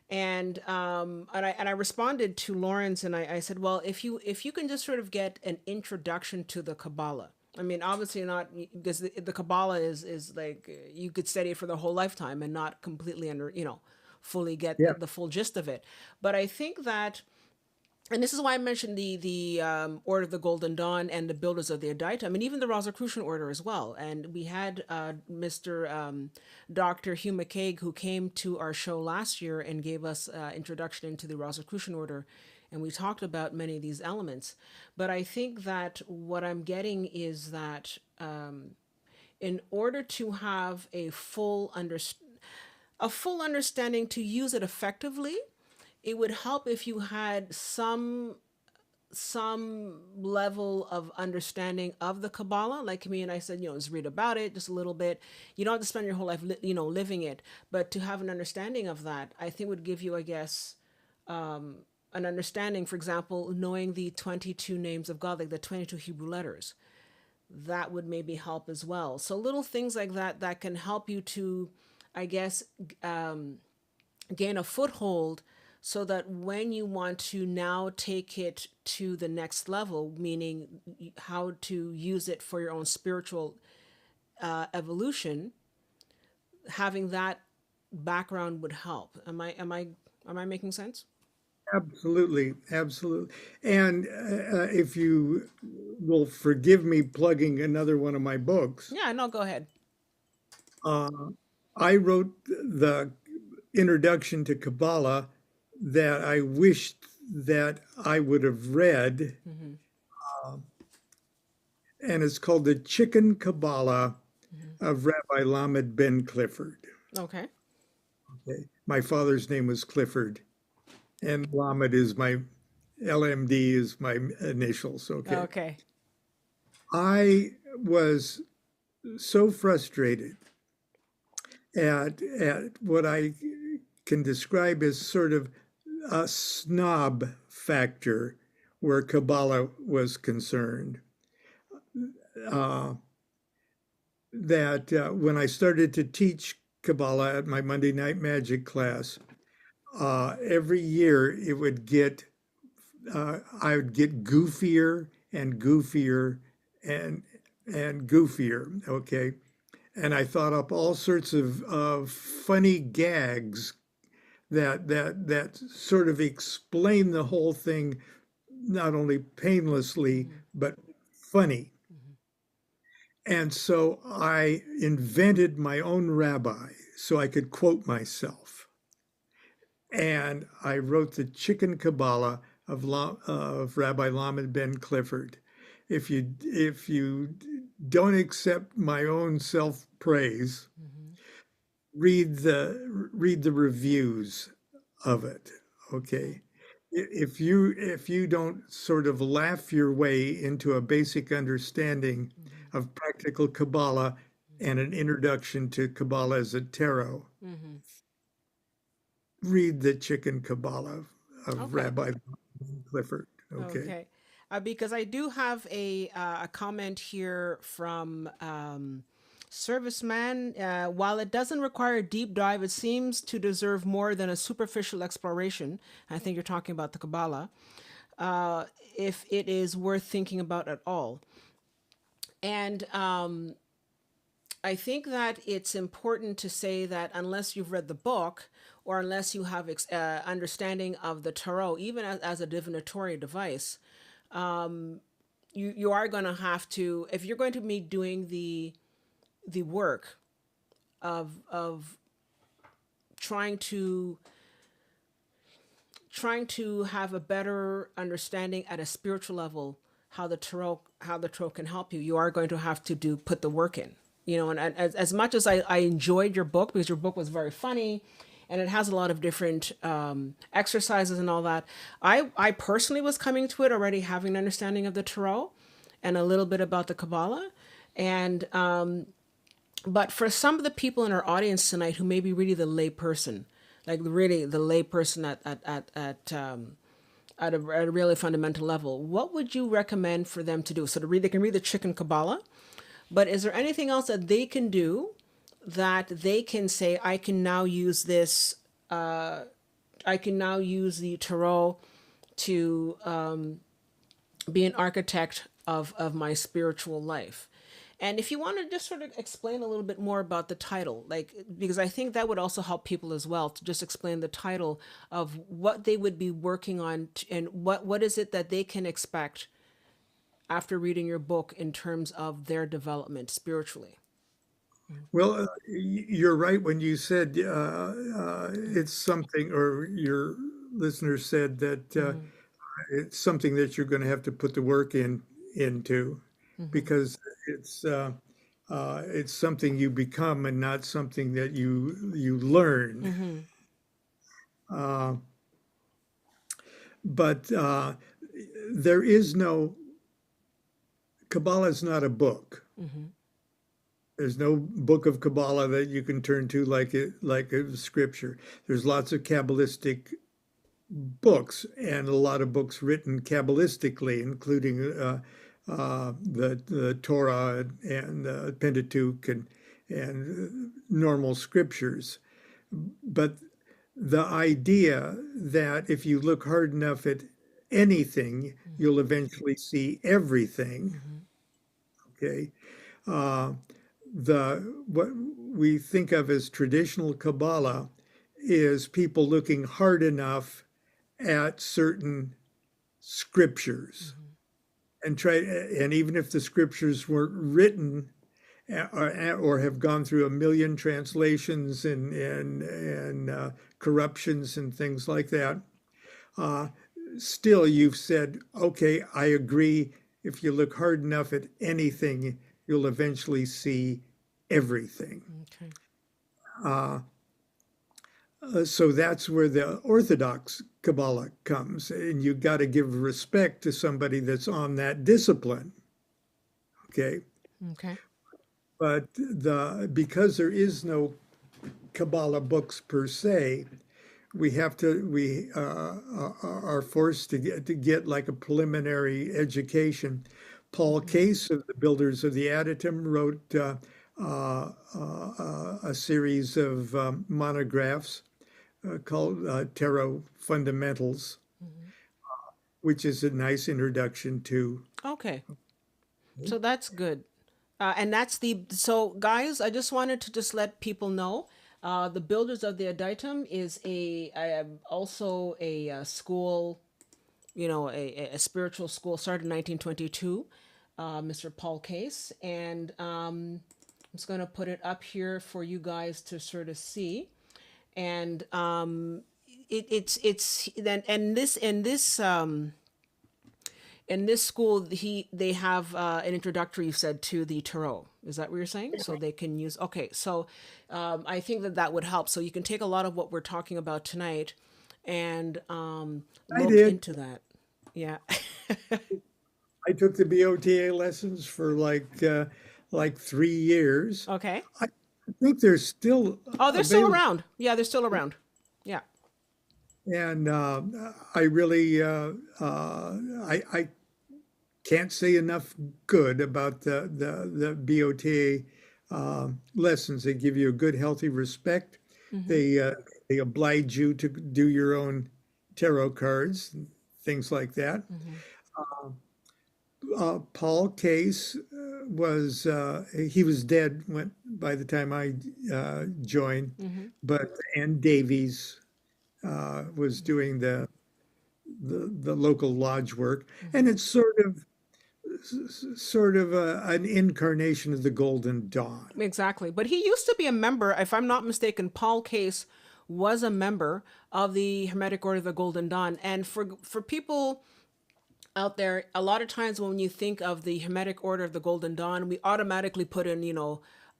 And I responded to Lawrence and I said, well, if you can just sort of get an introduction to the Kabbalah. I mean, obviously not, because the Kabbalah is like you could study it for the whole lifetime and not completely fully get Yeah. the full gist of it. But I think that, and this is why I mentioned the Order of the Golden Dawn and the Builders of the Advaita. I mean, even the Rosicrucian Order as well. And we had Mr. Dr. Hugh McCaig, who came to our show last year and gave us introduction into the Rosicrucian Order, and we talked about many of these elements. But I think that what I'm getting is that in order to have a full understanding to use it effectively, it would help if you had some level of understanding of the Kabbalah. Like me and I said, just read about it just a little bit. You don't have to spend your whole life, living it, but to have an understanding of that, I think would give you, I guess, an understanding. For example, knowing the 22 names of God, like the 22 Hebrew letters, that would maybe help as well. So little things like that can help you to, I guess, gain a foothold, so that when you want to now take it to the next level, meaning how to use it for your own spiritual evolution, having that background would help. Am I making sense? Absolutely, absolutely. And if you will forgive me plugging another one of my books, Yeah, no, go ahead. uh, I wrote the introduction to Kabbalah that I wished that I would have read, Mm-hmm. and it's called The Chicken Kabbalah Mm-hmm. of Rabbi Lamed Ben Clifford. Okay. Okay. My father's name was Clifford, and Lamed is my LMD is my initials. Okay. Okay. I was so frustrated at what I can describe as sort of a snob factor where Kabbalah was concerned. Uh, that when I started to teach Kabbalah at my Monday Night Magic class, every year it would get, I would get goofier and goofier and goofier. Okay. And I thought up all sorts of funny gags that sort of explain the whole thing, not only painlessly Mm-hmm. but funny. Mm-hmm. And so I invented my own rabbi so I could quote myself. And I wrote the Chicken Kabbalah of Rabbi Lamed Ben Clifford. If you don't accept my own self praise, Mm-hmm. read the reviews of it. Okay. If you don't sort of laugh your way into a basic understanding Mm-hmm. of practical Kabbalah and an introduction to Kabbalah as a tarot, Mm-hmm. read the Chicken Kabbalah of Okay. Rabbi Clifford. Okay. Okay. Because I do have a comment here from Serviceman. While it doesn't require a deep dive, it seems to deserve more than a superficial exploration. I think you're talking about the Kabbalah. If it is worth thinking about at all. And I think that it's important to say that unless you've read the book or unless you have understanding of the tarot, even as a divinatory device, you are going to have to, if you're going to be doing the work of trying to have a better understanding at a spiritual level how the tarot can help you, you are going to have to put the work in. And as much as I enjoyed your book, because your book was very funny and it has a lot of different exercises and all that, I personally was coming to it already having an understanding of the tarot and a little bit about the Kabbalah. And but for some of the people in our audience tonight who may be really the lay person, like really the lay person at a really fundamental level, what would you recommend for them to do? So they can read the Chicken Kabbalah, but is there anything else that they can do that they can say, I can now use this, I can now use the tarot to be an architect of my spiritual life? And if you want to just sort of explain a little bit more about the title, like, because I think that would also help people as well to just explain the title of what they would be working on and what is it that they can expect after reading your book in terms of their development spiritually. Well, you're right when you said it's something, or your listener said that it's something that you're going to have to put the work into, because it's something you become and not something that you learn. But there is no Kabbalah is not a book. There's no book of Kabbalah that you can turn to like a scripture. There's lots of Kabbalistic books and a lot of books written Kabbalistically, including the Torah and the Pentateuch and normal scriptures. But the idea that if you look hard enough at anything, you'll eventually see everything. Okay. What we think of as traditional Kabbalah is people looking hard enough at certain scriptures and even if the scriptures weren't written or have gone through a million translations and corruptions and things like that, still you've said, okay, I agree. If you look hard enough at anything, you'll eventually see everything. Okay. So that's where the Orthodox Kabbalah comes, and you've got to give respect to somebody that's on that discipline. Okay. Okay. But because there is no Kabbalah books per se, we are forced to get like a preliminary education. Paul Case of the Builders of the Adytum wrote a series of monographs called Tarot Fundamentals, which is a nice introduction to. Okay. So that's good. And so guys, I just wanted to just let people know, the Builders of the Adytum is also a school, a spiritual school started in 1922, Mr. Paul Case. And I'm just going to put it up here for you guys to sort of see. And it's then in this school they have an introductory, you said, to the tarot. Is that what you're saying? So they can use, okay, so I think that would help. So you can take a lot of what we're talking about tonight and look into that. Yeah. I took the BOTA lessons for like 3 years. Okay. I think they're still they're still around. Yeah, they're still around. Yeah. And I really I can't say enough good about the BOTA lessons. They give you a good, healthy respect. They oblige you to do your own tarot cards, things like that. Paul Case he was dead by the time I joined, but Ann Davies was doing the local lodge work, and it's sort of sort of an incarnation of the Golden Dawn. Exactly. But he used to be a member, if I'm not mistaken, Paul Case was a member of the Hermetic Order of the Golden Dawn. And for people out there, a lot of times when you think of the Hermetic Order of the Golden Dawn, we automatically put in,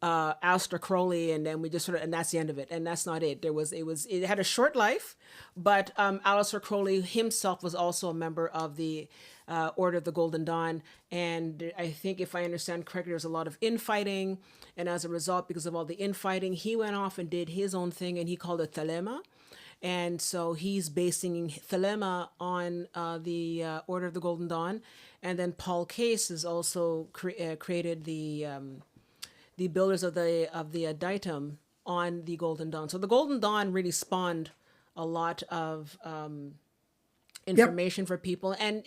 Aleister Crowley, and then we just sort of, and that's the end of it. And that's not it. It had a short life, but Aleister Crowley himself was also a member of the Order of the Golden Dawn. And I think, if I understand correctly, there's a lot of infighting. And as a result, because of all the infighting, he went off and did his own thing, and he called it Thelema. And so he's basing Thelema on the Order of the Golden Dawn. And then Paul Case has also created the builders of the Ditum on the Golden Dawn. So the Golden Dawn really spawned a lot of information for people. And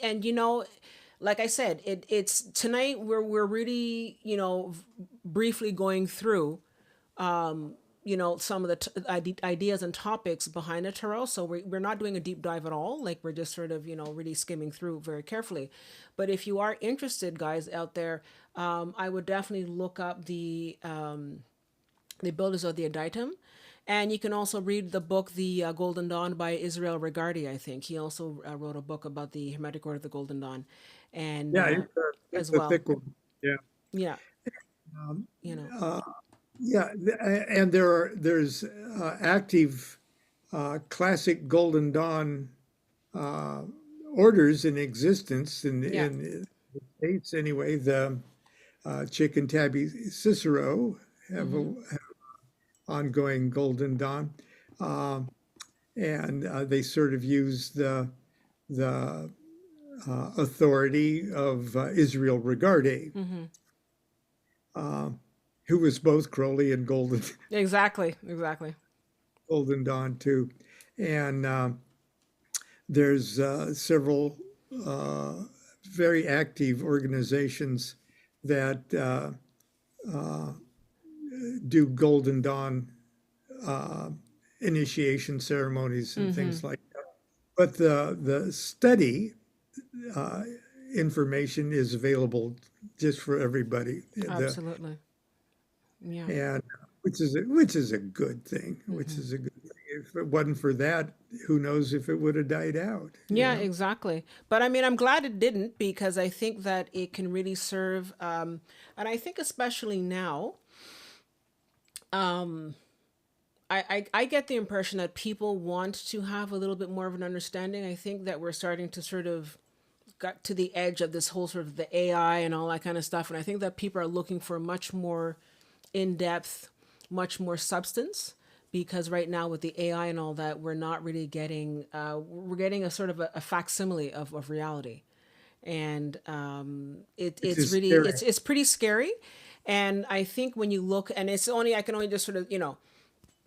like I said, it's tonight we're really, briefly going through some of the ideas and topics behind the tarot. So we're not doing a deep dive at all. Like, we're just sort of, really skimming through very carefully. But if you are interested, guys out there, I would definitely look up the builders of the Aditum. And you can also read the book, The Golden Dawn by Israel Regardie, I think. He also wrote a book about the Hermetic Order of the Golden Dawn. And Yeah, as it's a well. thick one. Yeah. Yeah. Yeah, and there's active classic Golden Dawn orders in existence in the States anyway. The Chick and Tabby Cicero have a ongoing Golden Dawn, and they sort of use the authority of Israel Regardie. Who was both Crowley and Exactly. Golden Dawn too. And there's several very active organizations that do Golden Dawn initiation ceremonies and things like that. But the study information is available just for everybody. Absolutely. Yeah. And which is a good thing. If it wasn't for that, who knows if it would have died out. Yeah, exactly. But I mean, I'm glad it didn't, because I think that it can really serve, and I think especially now, I get the impression that people want to have a little bit more of an understanding. I think that we're starting to sort of got to the edge of this whole sort of the AI and all that kind of stuff. And I think that people are looking for much more in-depth, much more substance, because right now with the AI and all that, we're not really getting, we're getting a sort of a facsimile of reality. And it's really, it's pretty scary. And I think when you look, and I can only just sort of,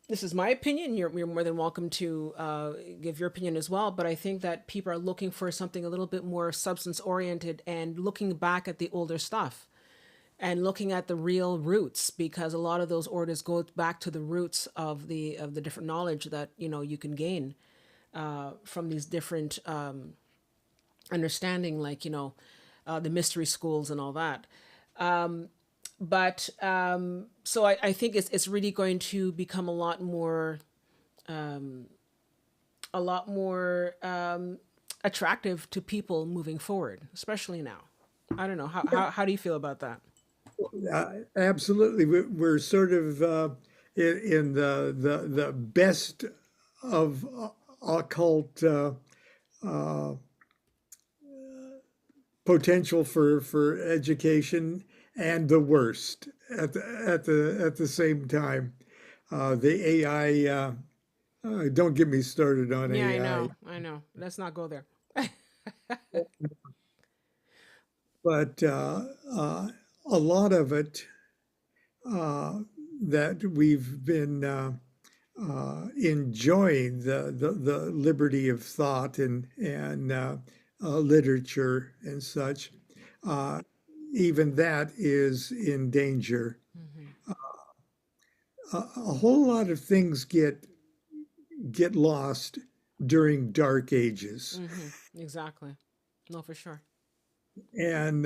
this is my opinion. You're more than welcome to give your opinion as well. But I think that people are looking for something a little bit more substance oriented, and looking back at the older stuff and looking at the real roots, because a lot of those orders go back to the roots of the different knowledge that you can gain from these different understanding, like the mystery schools and all that. But so I think it's really going to become a lot more attractive to people moving forward, especially now. I don't know, how do you feel about that? Absolutely. We're sort of in the best of occult potential for education, and the worst at the same time. The AI. Don't get me started on AI. Yeah, I know. Let's not go there. But a lot of it that we've been enjoying, the liberty of thought and literature and such, even that is in danger. A whole lot of things get lost during dark ages. Exactly. No, for sure. And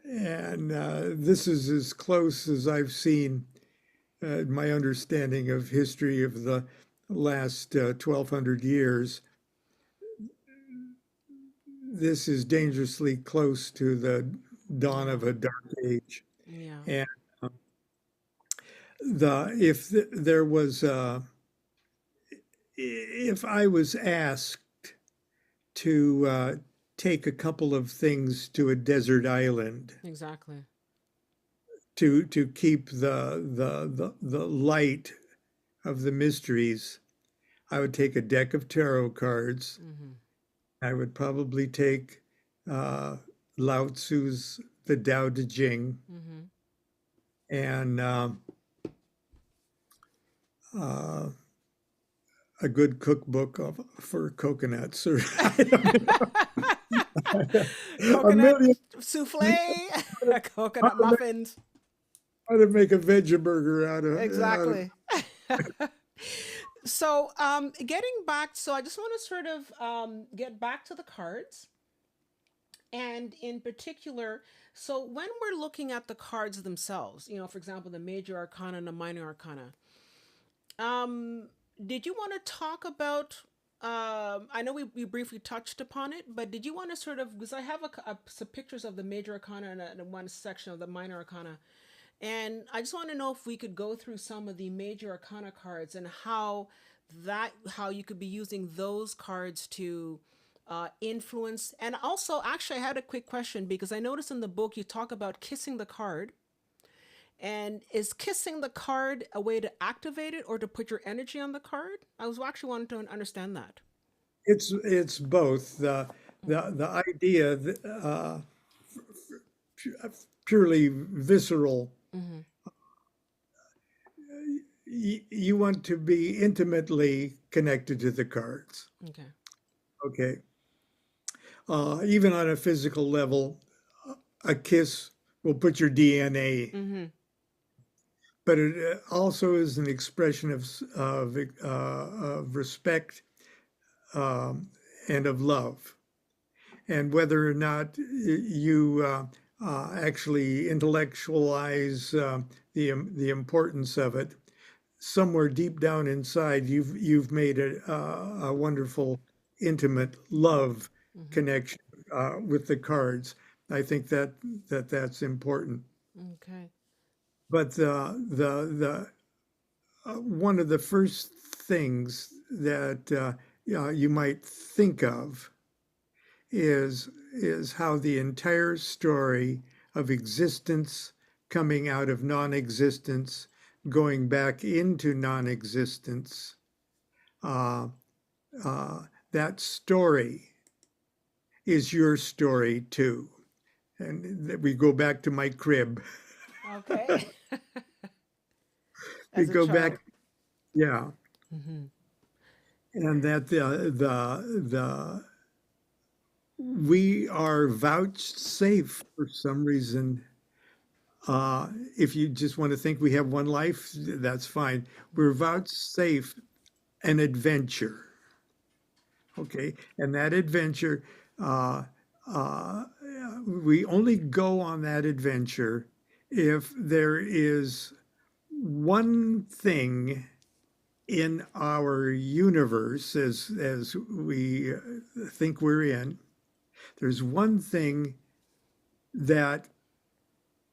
and this is as close as I've seen my understanding of history of the last 1,200 years. This is dangerously close to the dawn of Yeah. a dark age. Yeah. And if there was if I was asked to take a couple of things to a desert island Exactly. to keep the light of the mysteries, I would take a deck of tarot cards. Mm-hmm. I would probably take Lao Tzu's The Tao Te Ching Mm-hmm. and uh, a good cookbook for coconuts, or I don't know, a Coconut million souffle, how coconut to make, muffins. how to make a veggie burger out of Exactly. So, getting back, so I just want to sort of get back to the cards. And in particular, so when we're looking at the cards themselves, for example, the major arcana and the minor arcana, um, did you want to talk about? I know we briefly touched upon it, but did you want to sort of, because I have some pictures of the major arcana and one section of the minor arcana, and I just want to know if we could go through some of the major arcana cards and how you could be using those cards to influence. And also, actually, I had a quick question because I noticed in the book you talk about kissing the card. And is kissing the card a way to activate it or to put your energy on the card? I was actually wanting to understand that. it's both the idea that, purely visceral. Mm-hmm. You want to be intimately connected to the cards. Okay. Okay. Even on a physical level, a kiss will put your DNA, Mm-hmm. but it also is an expression of respect, and of love. And whether or not you actually intellectualize the importance of it, somewhere deep down inside, you've made a wonderful, intimate love Mm-hmm. connection with the cards. I think that's important. Okay. But the one of the first things that you might think of is how the entire story of existence coming out of non-existence, going back into non-existence, uh, uh, that story is your story too. And we go back to my crib. Okay. We As a go back, child. yeah, Mm-hmm. and that the we are vouchsafed for some reason. If you just want to think we have one life, that's fine. We're vouchsafed an adventure, okay? And that adventure, uh, uh, we only go on that adventure if there is one thing in our universe, as we think we're in. There's one thing that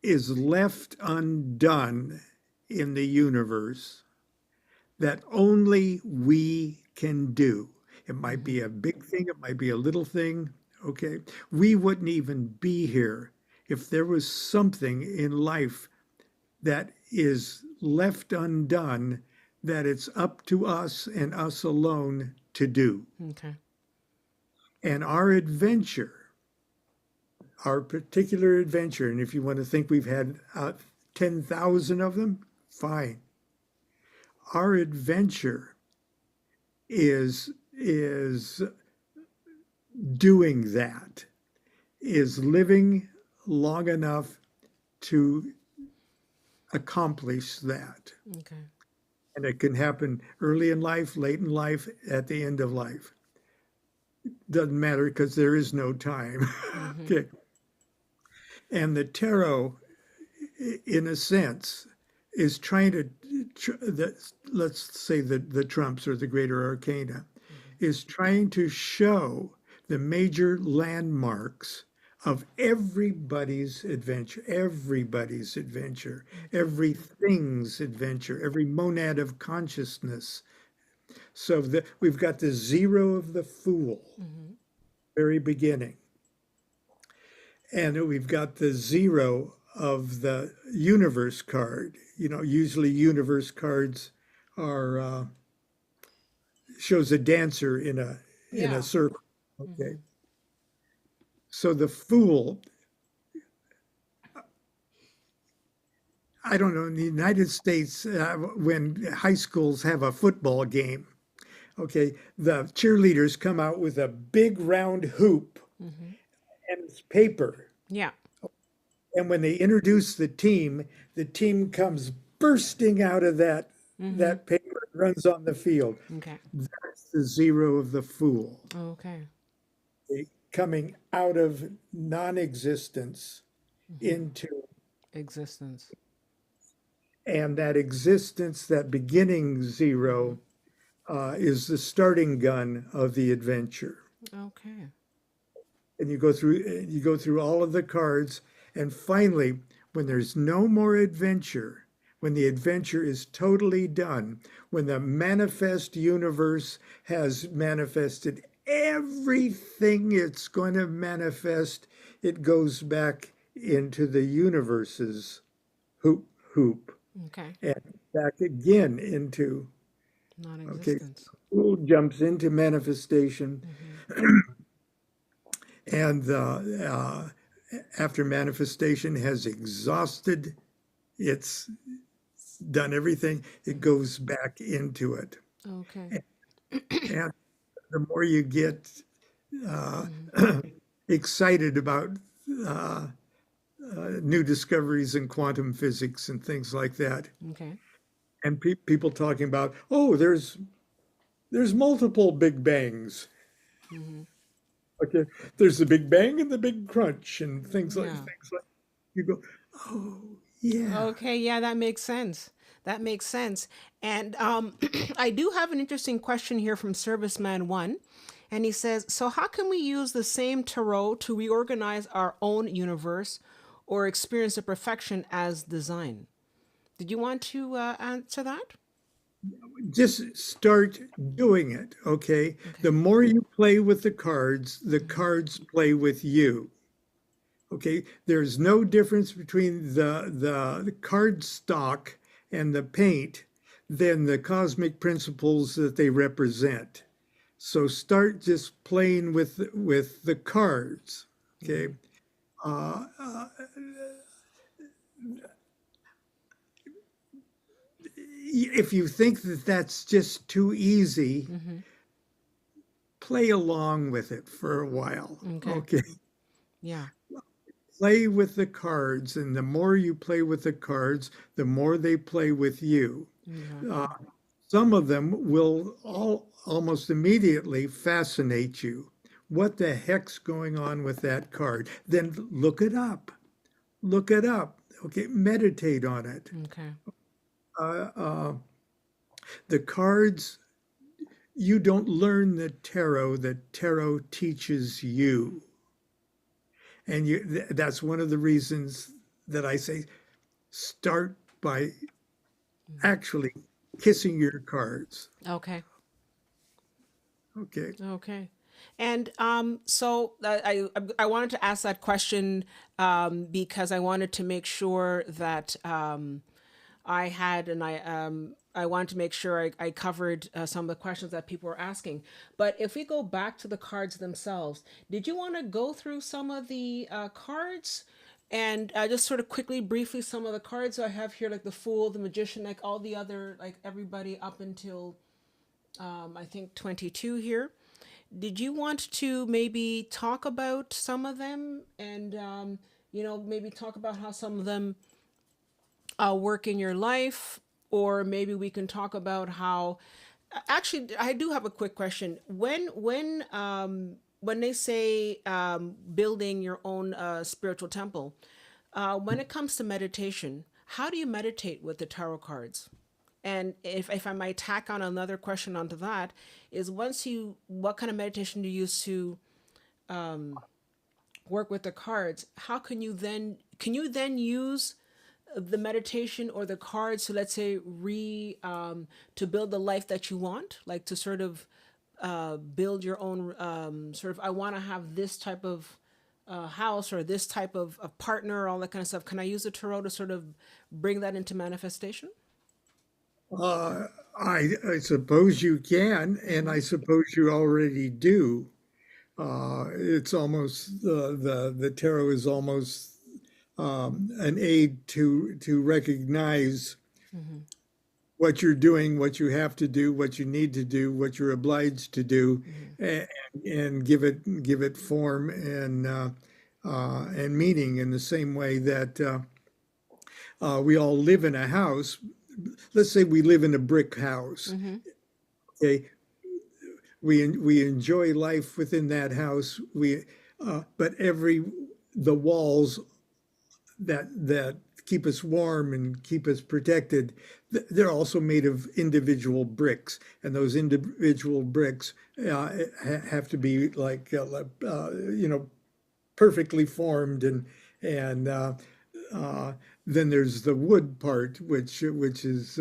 is left undone in the universe that only we can do. It might Mm-hmm. be a big thing, it might be a little thing. Okay. We wouldn't even be here if there was something in life that is left undone, that it's up to us and us alone to do. Okay. And our particular adventure, and if you want to think we've had 10,000 of them, fine. Our adventure is doing that, is living long enough to accomplish that. Okay. And it can happen early in life, late in life, at the end of life. Doesn't matter because there is no time. Mm-hmm. Okay. And the tarot, in a sense, is trying to, let's say the trumps or the greater arcana, is trying to show the major landmarks of everybody's adventure, everything's adventure, every monad of consciousness. So we've got the zero of the fool, very beginning. And we've got the zero of the universe card. You know, usually universe cards are shows a dancer in a Yeah. circle. Okay. So the fool, I don't know, in the United States, when high schools have a football game, okay, the cheerleaders come out with a big round hoop and it's paper. Yeah. And when they introduce the team comes bursting out of that paper and runs on the field. Okay. That's the zero of the fool. Okay. Coming out of non-existence into Existence. and that existence, that beginning zero, is the starting gun of the adventure. Okay. And you go through all of the cards, and finally, when there's no more adventure, when the adventure is totally done, when the manifest universe has manifested everything it's going to manifest, it goes back into the universe's hoop Okay. and back again into, okay, Non-existence. fool jumps into manifestation. And after manifestation has exhausted, it's done everything, it goes back into it. Okay. And the more you get excited about new discoveries in quantum physics and things like that, Okay. and people talking about, oh, there's multiple Big Bangs. Okay, there's the Big Bang and the Big Crunch and things like Yeah. you go, oh yeah. Okay, yeah, that makes sense. That makes sense. And I do have an interesting question here from Serviceman One. And he says, so how can we use the same tarot to reorganize our own universe or experience the perfection as design? Did you want to answer that? Just start doing it, okay? The more you play with the cards play with you. Okay, there's no difference between the card stock and the paint than the cosmic principles that they represent. So start just playing with the cards. Okay. If you think that that's just too easy, play along with it for a while. Okay. Yeah. Play with the cards, and the more you play with the cards, the more they play with you. Some of them will almost immediately fascinate you. What the heck's going on with that card? Then look it up. Look it up. Okay, meditate on it. Okay. The cards, you don't learn the tarot teaches you. And that's one of the reasons that I say start by actually kissing your cards. Okay. Okay. Okay. And so I wanted to ask that question because I wanted to make sure that I had and I wanted to make sure I covered some of the questions that people were asking. But if we go back to the cards themselves, did you want to go through some of the cards and just sort of quickly, briefly, some of the cards I have here, like the Fool, the Magician, like all the other, like everybody up until I think 22 here. Did you want to maybe talk about some of them and, maybe talk about how some of them work in your life? Or maybe we can talk about how, actually, I do have a quick question. When when they say building your own spiritual temple, when it comes to meditation, how do you meditate with the tarot cards? And if I might tack on another question onto that, is what kind of meditation do you use to work with the cards? How can you then use the meditation or the cards to, let's say, to build the life that you want, like to sort of build your own sort of, I want to have this type of house or this type of partner, all that kind of stuff. Can I use the tarot to sort of bring that into manifestation? I suppose you can, and I suppose you already do. It's almost the tarot is almost an aid to recognize what you're doing, what you have to do, what you need to do, what you're obliged to do, and give it form and meaning in the same way that we all live in a house. Let's say we live in a brick house. Okay, we enjoy life within that house. But the walls that keep us warm and keep us protected, they're also made of individual bricks, and those individual bricks have to be like perfectly formed, and then there's the wood part, which is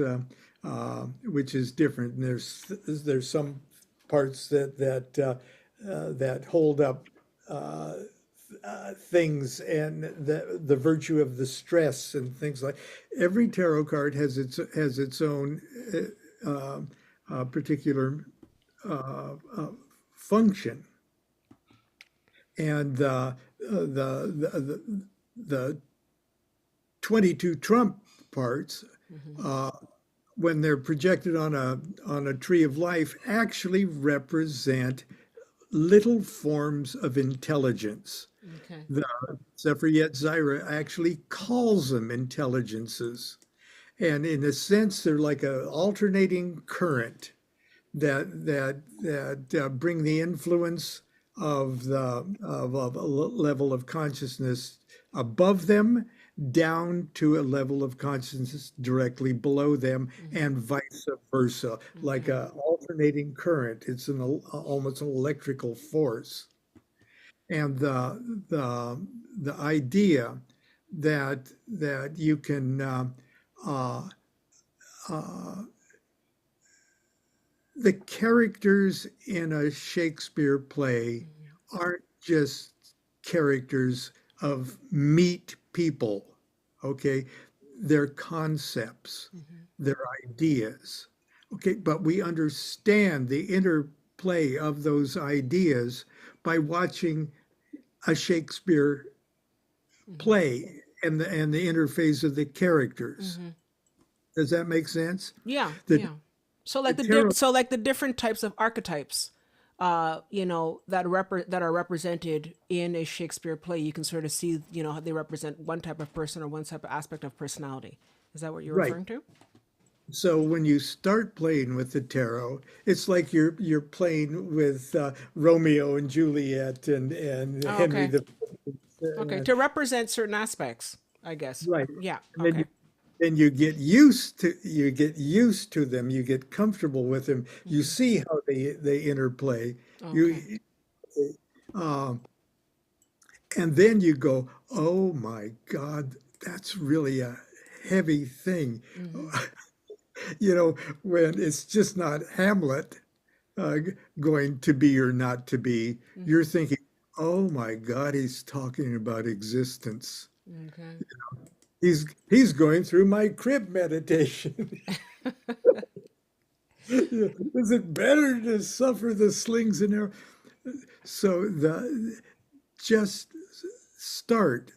different. And there's some parts that hold up things, and the virtue of the stress and things like. Every tarot card has its own particular function, and the 22 trump parts, when they're projected on a tree of life, actually represent little forms of intelligence. Okay. The Sefer Yetzirah actually calls them intelligences, and in a sense, they're like an alternating current that bring the influence of a level of consciousness above them down to a level of consciousness directly below them, and vice versa, like an alternating current. It's almost an electrical force. And the idea that you can the characters in a Shakespeare play aren't just characters of meat people, okay? They're concepts, they're ideas, okay? But we understand the interplay of those ideas by watching a Shakespeare play and the interface of the characters. Does that make sense? Yeah, The, yeah. So like the tarot, so like the different types of archetypes, that are represented in a Shakespeare play, you can sort of see, how they represent one type of person or one type of aspect of personality. Is that what you're right. referring to? So when you start playing with the tarot, it's like you're playing with Romeo and Juliet and Oh, Henry okay. the Okay. and, To represent certain aspects, I guess. right. Yeah. And Okay. then you get used to them. You get comfortable with them. You see how they interplay. Okay. You um, and then you go, oh my God, that's really a heavy thing. When it's just not Hamlet going to be or not to be, you're thinking, oh my God, he's talking about existence. Okay. He's going through my crib meditation. Is it better to suffer the slings and arrows? So just start.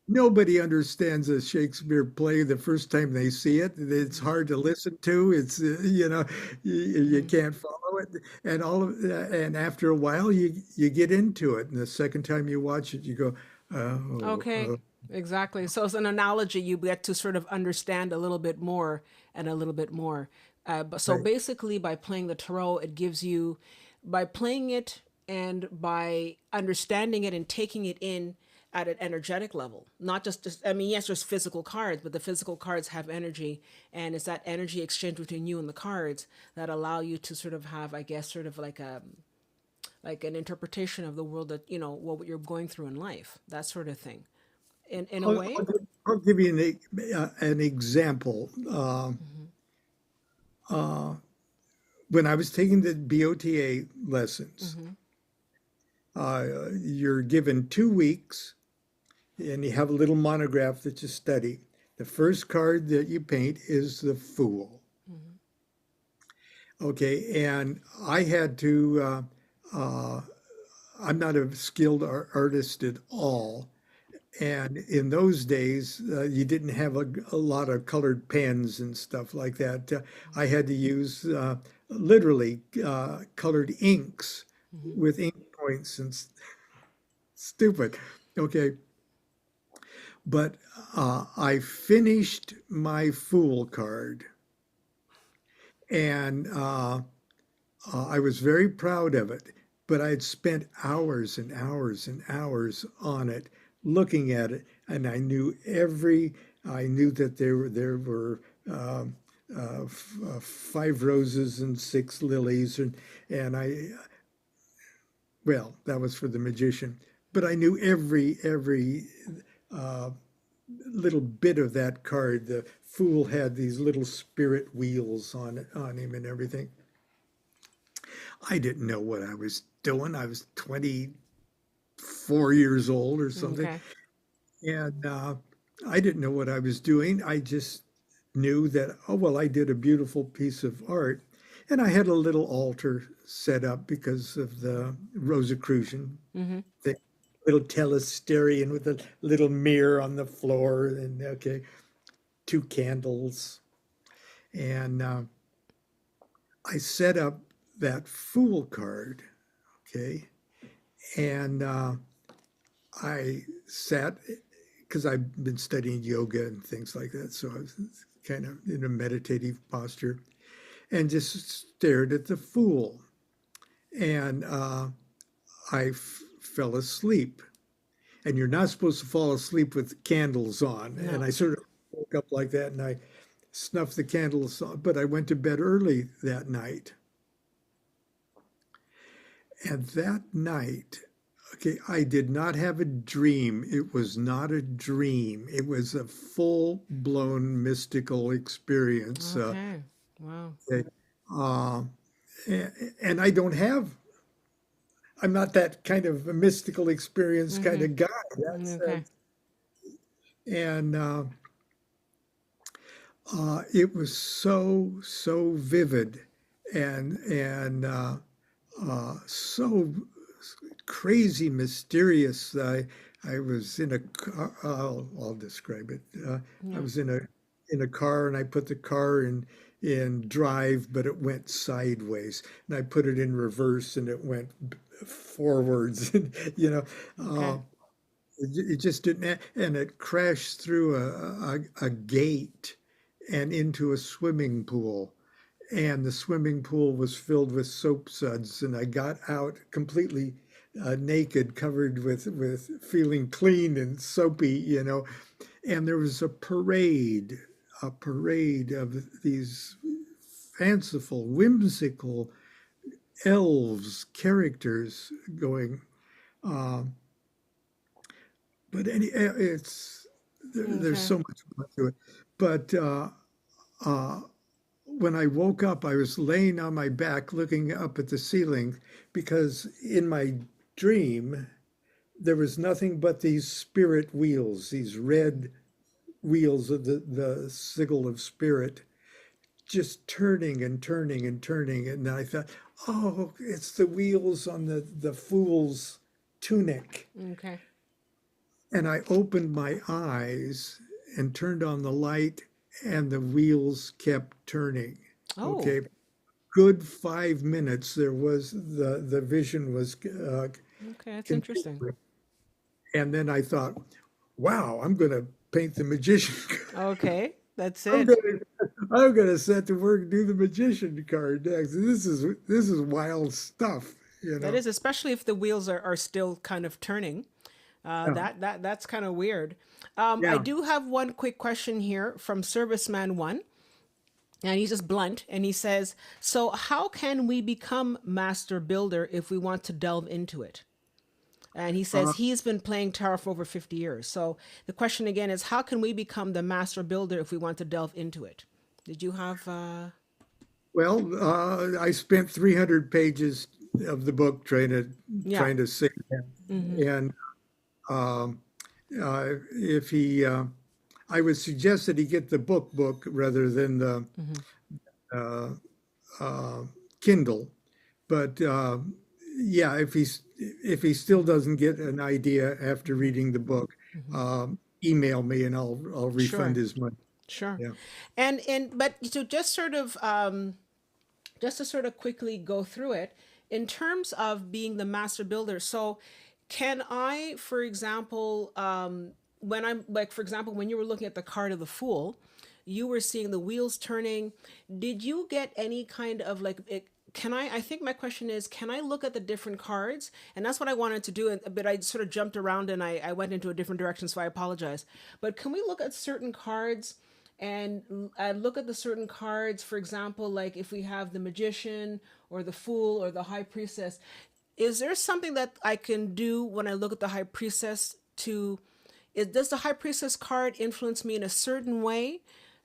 Nobody understands a Shakespeare play the first time they see it. It's hard to listen to. It's you can't follow it, and after a while you get into it. And the second time you watch it, you go, oh, Okay. Exactly. So as an analogy, you get to sort of understand a little bit more and a little bit more. But so right, basically, by playing the tarot, it gives you, by playing it and by understanding it and taking it in at an energetic level, not just I mean, yes, there's physical cards, but the physical cards have energy, and it's that energy exchange between you and the cards that allow you to sort of have, I guess, sort of like an interpretation of the world, that what you're going through in life, that sort of thing, in a I'll, way. I'll give you an example. When I was taking the BOTA lessons, you're given 2 weeks and you have a little monograph that you study. The first card that you paint is the Fool. Okay, and I had to, I'm not a skilled artist at all. And in those days, you didn't have a lot of colored pens and stuff like that. I had to use literally colored inks with ink points and stupid. Okay. But I finished my Fool card, and I was very proud of it. But I had spent hours and hours and hours on it, looking at it, and I knew that there were 5 roses and 6 lilies, and well, that was for the magician, but I knew every little bit of that card. The Fool had these little spirit wheels on him and everything. I didn't know what I was doing. I was 24 years old or something. Okay. And I didn't know what I was doing. I just knew that, oh, well, I did a beautiful piece of art. And I had a little altar set up because of the Rosicrucian, the little telesterion with a little mirror on the floor, and okay, 2 candles. And I set up that Fool card, okay, and I sat, because I've been studying yoga and things like that, so I was kind of in a meditative posture, and just stared at the Fool, and I fell asleep. And you're not supposed to fall asleep with candles on. No. And I sort of woke up like that, and I snuffed the candles on, but I went to bed early that night. And that night, okay, I did not have a dream. It was not a dream. It was a full-blown mystical experience. Okay. Wow. And I don't have, I'm not that kind of a mystical experience kind of guy. Okay. And it was so vivid and so crazy mysterious. I was in a car. I'll describe it. I was in a car, and I put the car in drive, but it went sideways, and I put it in reverse, and it went forwards. Okay. It just didn't, and it crashed through a gate and into a swimming pool. And the swimming pool was filled with soap suds, and I got out completely naked, covered with feeling clean and soapy, And there was a parade of these fanciful, whimsical elves characters going. But there's so much more to it. But when I woke up, I was laying on my back looking up at the ceiling, because in my dream, there was nothing but these spirit wheels, these red wheels of the sigil of spirit, just turning and turning and turning. And I thought, oh, it's the wheels on the Fool's tunic. Okay. And I opened my eyes and turned on the light, and the wheels kept turning. Oh. Okay. Good 5 minutes. There was the vision was Okay, that's interesting. continuing. And then I thought, wow, I'm going to paint the magician card. Okay, that's I'm it. going to set to work and do the magician card next. This is wild stuff. you That know. is, especially if the wheels are still kind of turning. Yeah. That's kind of weird. I Yeah. do have one quick question here from Serviceman One, and he's just blunt, and he says, "So how can we become master builder if we want to delve into it?" And he says Uh, he's been playing tarot for over 50 years. So the question again is, how can we become the master builder if we want to delve into it? Did you have? well, I spent 300 pages of the book Yeah. trying to say that. Mm-hmm. And if he, I would suggest that he get the book rather than the Mm-hmm. uh, uh, Kindle. But yeah, if he still doesn't get an idea after reading the book, Mm-hmm. email me and I'll refund Sure. his money. Sure. Yeah. And but to just to sort of quickly go through it in terms of being the master builder. So can I, for example, when I'm like, for example, when you were looking at the card of the Fool, you were seeing the wheels turning. Did you get any kind of like it, can I think my question is, can I look at the different cards? And that's what I wanted to do, but I sort of jumped around and I went into a different direction, so I apologize. But can we look at certain cards and look at the certain cards, for example, like if we have the Magician or the Fool or the High Priestess, is there something that I can do when I look at the High Priestess to, does the High Priestess card influence me in a certain way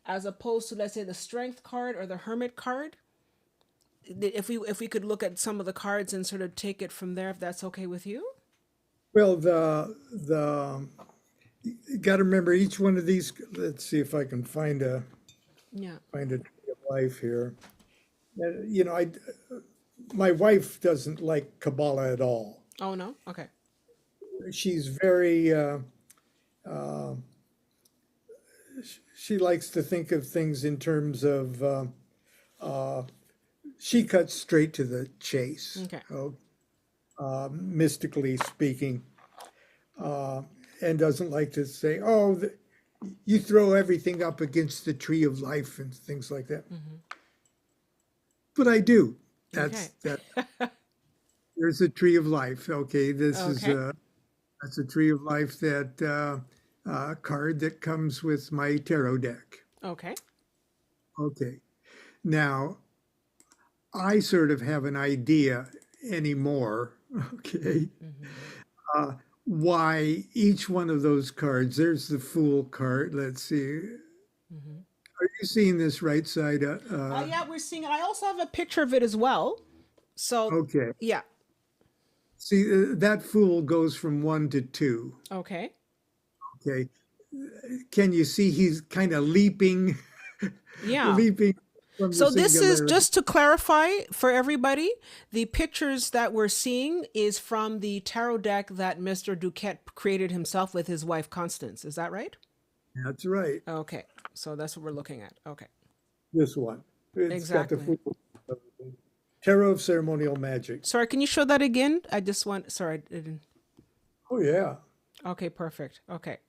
as opposed to, let's say, the Strength card or the Hermit card? If we could look at some of the cards and sort of take it from there, if that's okay with you. Well, the you got to remember each one of these. Let's see if I can Yeah. find a tree of life here. You know, my wife doesn't like Kabbalah at all. Oh no. Okay. She's very uh, she likes to think of things in terms of uh, she cuts straight to the chase, Okay. mystically speaking, uh, and doesn't like to say, "Oh, you throw everything up against the tree of life" and things like that. Mm-hmm. But I do. Okay. That. There's a tree of life. Okay, this is Okay. that's a tree of life that card that comes with my tarot deck. Okay. Okay, now I sort of have an idea anymore. Okay, Mm-hmm. uh, why each one of those cards? There's the Fool card. Let's see. Mm-hmm. Are you seeing this right side? Yeah, we're seeing it. I also have a picture of it as well. So, Okay. yeah. See, that Fool goes from 1 to 2. Okay. Okay. Can you see he's kind of leaping, Yeah. leaping from the So this is singularity? just to clarify for everybody, the pictures that we're seeing is from the tarot deck that Mr. DuQuette created himself with his wife Constance. Is that right? That's right. Okay. So that's what we're looking at. Okay. This one. It's got the Exactly. Fool. Tarot of Ceremonial Magic. Sorry, can you show that again? I just want, sorry, I didn't. Oh, yeah. Okay, perfect. Okay.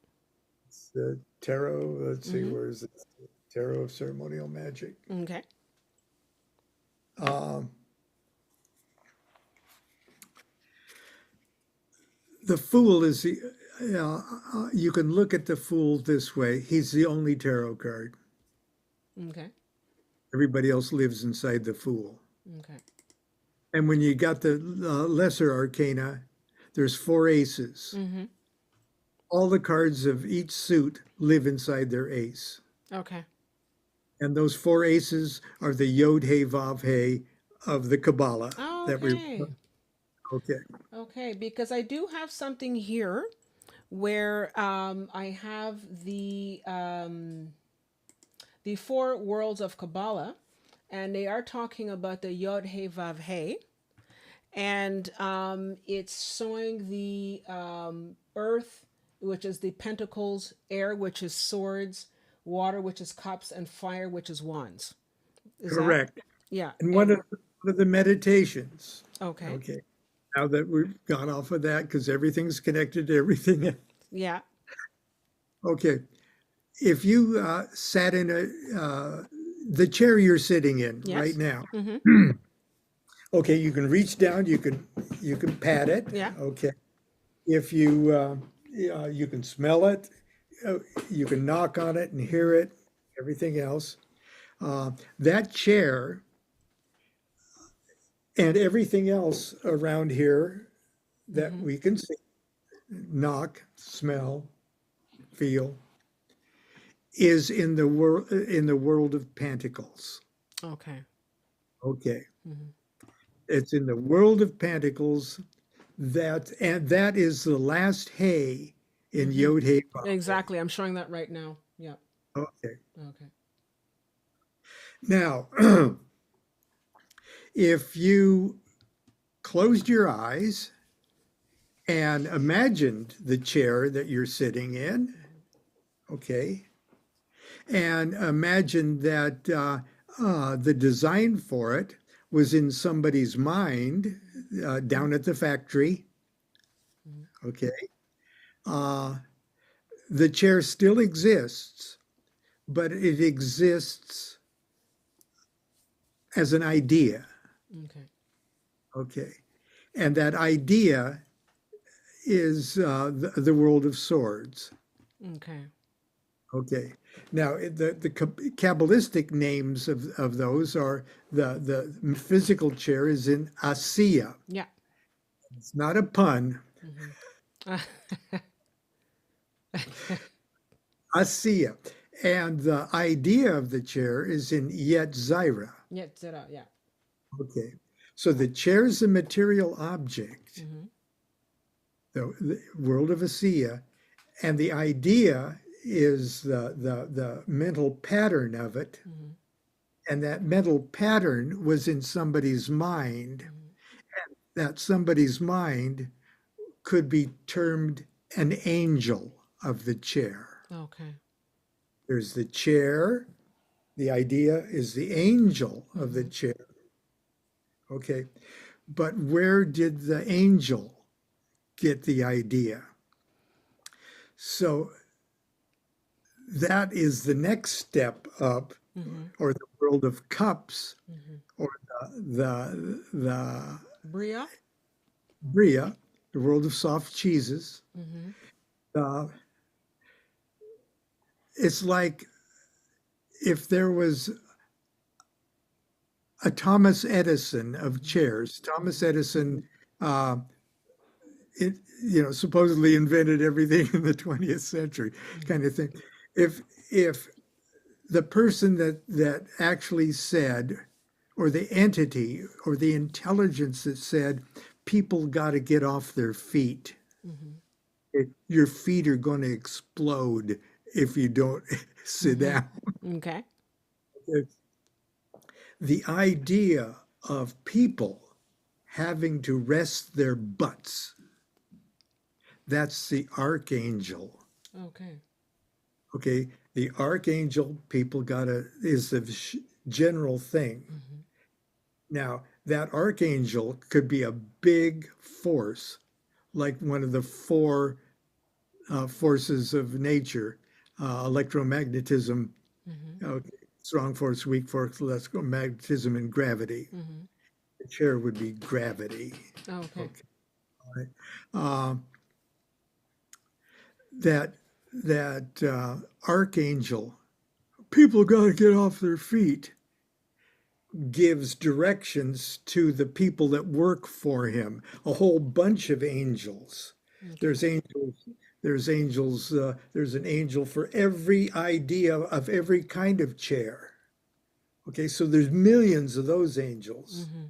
It's the Tarot. Let's see, Mm-hmm. where is it? Tarot of Ceremonial Magic. Okay. Um, the Fool is the, you can look at the Fool this way. He's the only tarot card. Okay. Everybody else lives inside the Fool. Okay. And when you got the lesser arcana, there's 4 aces. Mm-hmm. All the cards of each suit live inside their ace. Okay. And those 4 aces are the Yod He Vav He of the Kabbalah. That we Okay. okay. Okay, because I do have something here where I have the 4 worlds of Kabbalah, and they are talking about the Yod He Vav He, and it's showing the earth, which is the pentacles, air, which is swords, water, which is cups, and fire, which is wands. Is that? Correct. Yeah. And one of the meditations. Okay. Okay. Now that we've gone off of that, because everything's connected to everything. Yeah. Okay. If you sat in the chair you're sitting in Yes. right now, Mm-hmm. Okay, you can reach down, you can pat it. Yeah. Okay. If you you can smell it, uh, you can knock on it and hear Mm-hmm. it, everything else. That chair and everything else around here that Mm-hmm. we can see, knock, smell, feel, is in the world of pentacles. Okay. Okay. Mm-hmm. It's in the world of pentacles and that is the last hay in Mm-hmm. Yod Hey Vav Hey. Exactly. I'm showing that right now. Yeah. Okay. Okay. Now, if you closed your eyes and imagined the chair that you're sitting in, okay, and imagined that the design for it was in somebody's mind down at the factory, Mm-hmm. okay, uh, the chair still exists, but it exists as an idea, Okay. okay, and that idea is the world of swords. Okay. Okay. Now, the Kabbalistic names of those are the physical chair is in Asiya. Yeah. It's not a pun. Mm-hmm. Asiya. And the idea of the chair is in Yetzirah. Yeah. Yeah. Okay. So the chair is a material object, Mm-hmm. the world of Asiya, and the idea is the mental pattern of it. Mm-hmm. And that mental pattern was in somebody's mind. Mm-hmm. That somebody's mind could be termed an angel of the chair. Okay. There's the chair. The idea is the angel of the Mm-hmm. chair. Okay. But where did the angel get the idea? So that is the next step up, Mm-hmm. or the world of cups, Mm-hmm. or the Bria. bria, the world of soft cheeses. Mm-hmm. Uh, it's like if there was a Thomas Edison of chairs. Thomas Edison, uh, supposedly invented everything in the 20th century, kind of thing. If the person that actually said, or the entity, or the intelligence that said, people got to get off their feet. Mm-hmm. Your feet are going to explode if you don't sit Mm-hmm. down. Okay. The idea of people having to rest their butts, that's the archangel. Okay. Okay, the archangel people is the general thing. Mm-hmm. Now, that archangel could be a big force, like one of the four forces of nature, electromagnetism, Mm-hmm. okay, strong force, weak force, electromagnetism, and gravity. Mm-hmm. The chair would be gravity. Okay. Okay. All right. That archangel, people got to get off their feet, gives directions to the people that work for him. A whole bunch of angels. Okay. There's angels. There's angels. There's an angel for every idea of every kind of chair. Okay, so there's millions of those angels. Mm-hmm.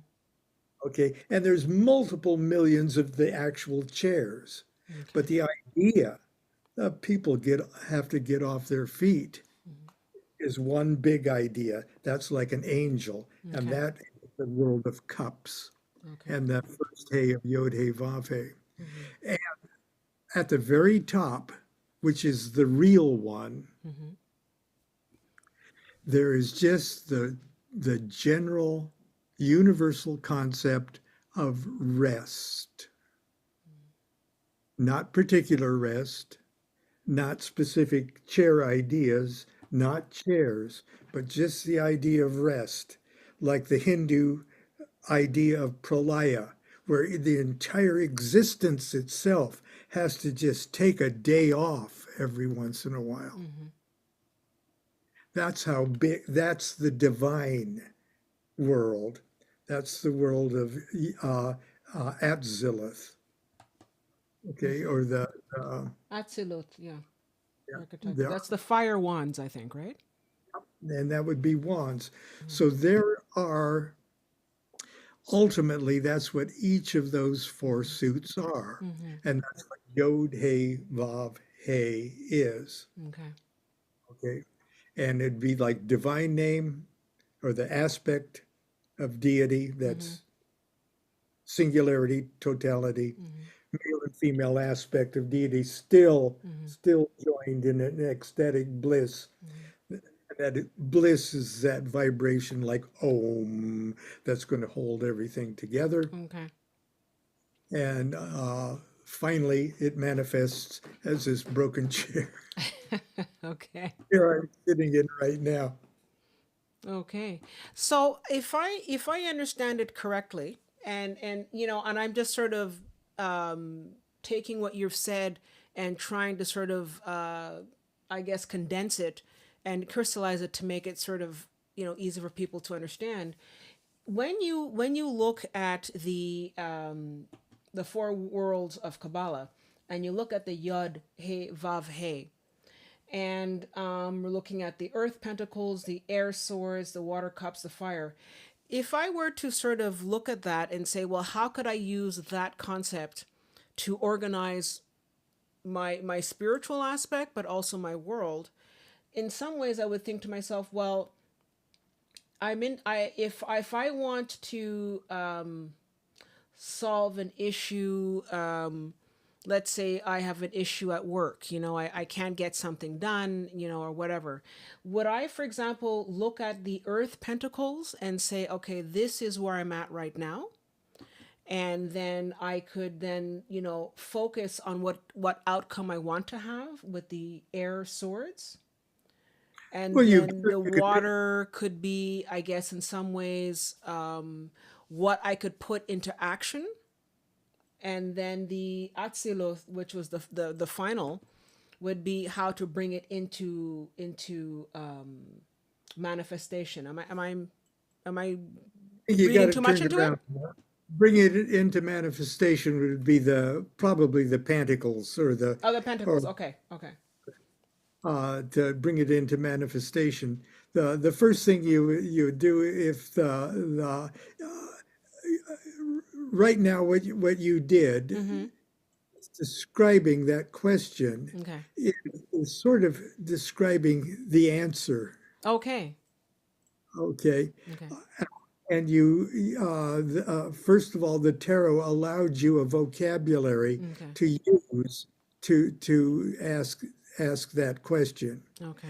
Okay, and there's multiple millions of the actual chairs. Okay. But the idea that people have to get off their feet Mm-hmm. is one big idea. That's like an angel, and Okay. that is the world of cups, Okay. and the first hay of Yod Hey Vav Hey. Mm-hmm. And at the very top, which is the real one, Mm-hmm. there is just the general universal concept of rest. Not particular rest, not specific chair ideas, not chairs, but just the idea of rest. Like the Hindu idea of pralaya, where the entire existence itself has to just take a day off every once in a while. Mm-hmm. That's how big, that's the divine world. That's the world of Atzilith, okay, Mm-hmm. or uh, Absolute, yeah. Archetype. the That's the fire wands, I think, right? and that would be wands. Mm-hmm. So there are ultimately that's what each of those four suits are, Mm-hmm. and that's what Yod Hey Vav Hey is. Okay. Okay, and it'd be like divine name or the aspect of deity Mm-hmm. that's singularity, totality, Mm-hmm. male and female aspect of deity still Mm-hmm. still joined in an ecstatic bliss. Mm-hmm. That bliss is that vibration like Om that's going to hold everything together. Okay. And finally, it manifests as this broken chair. Okay. Here I'm sitting in right now. Okay. So if I understand it correctly, and and I'm just sort of taking what you've said and trying to sort of I guess condense it and crystallize it to make it sort of easy for people to understand. When you look at the four worlds of Kabbalah, and you look at the Yod He Vav He, and we're looking at the earth pentacles, the air swords, the water cups, the fire. If I were to sort of look at that and say, well, how could I use that concept to organize my spiritual aspect, but also my world? In some ways, I would think to myself, well, if I want to solve an issue, let's say I have an issue at work, I can't get something done, or whatever. Would I, for example, look at the earth pentacles and say, okay, this is where I'm at right now? And then I could then, focus on what outcome I want to have with the air swords. And Well, then the you could water could be, I guess, in some ways, what I could put into action. And then the Atziloth, which was the final, would be how to bring it into manifestation. Am I you got reading to too much turn it into it? around. Bring it into manifestation would be probably the pentacles Oh, the pentacles. or Okay, okay. to bring it into manifestation. The first thing you do if the right now what you did Mm-hmm. describing that question Okay. is sort of describing the answer. Okay. Okay, Okay. and first of all, the tarot allowed you a vocabulary Okay. to use to ask that question. Okay.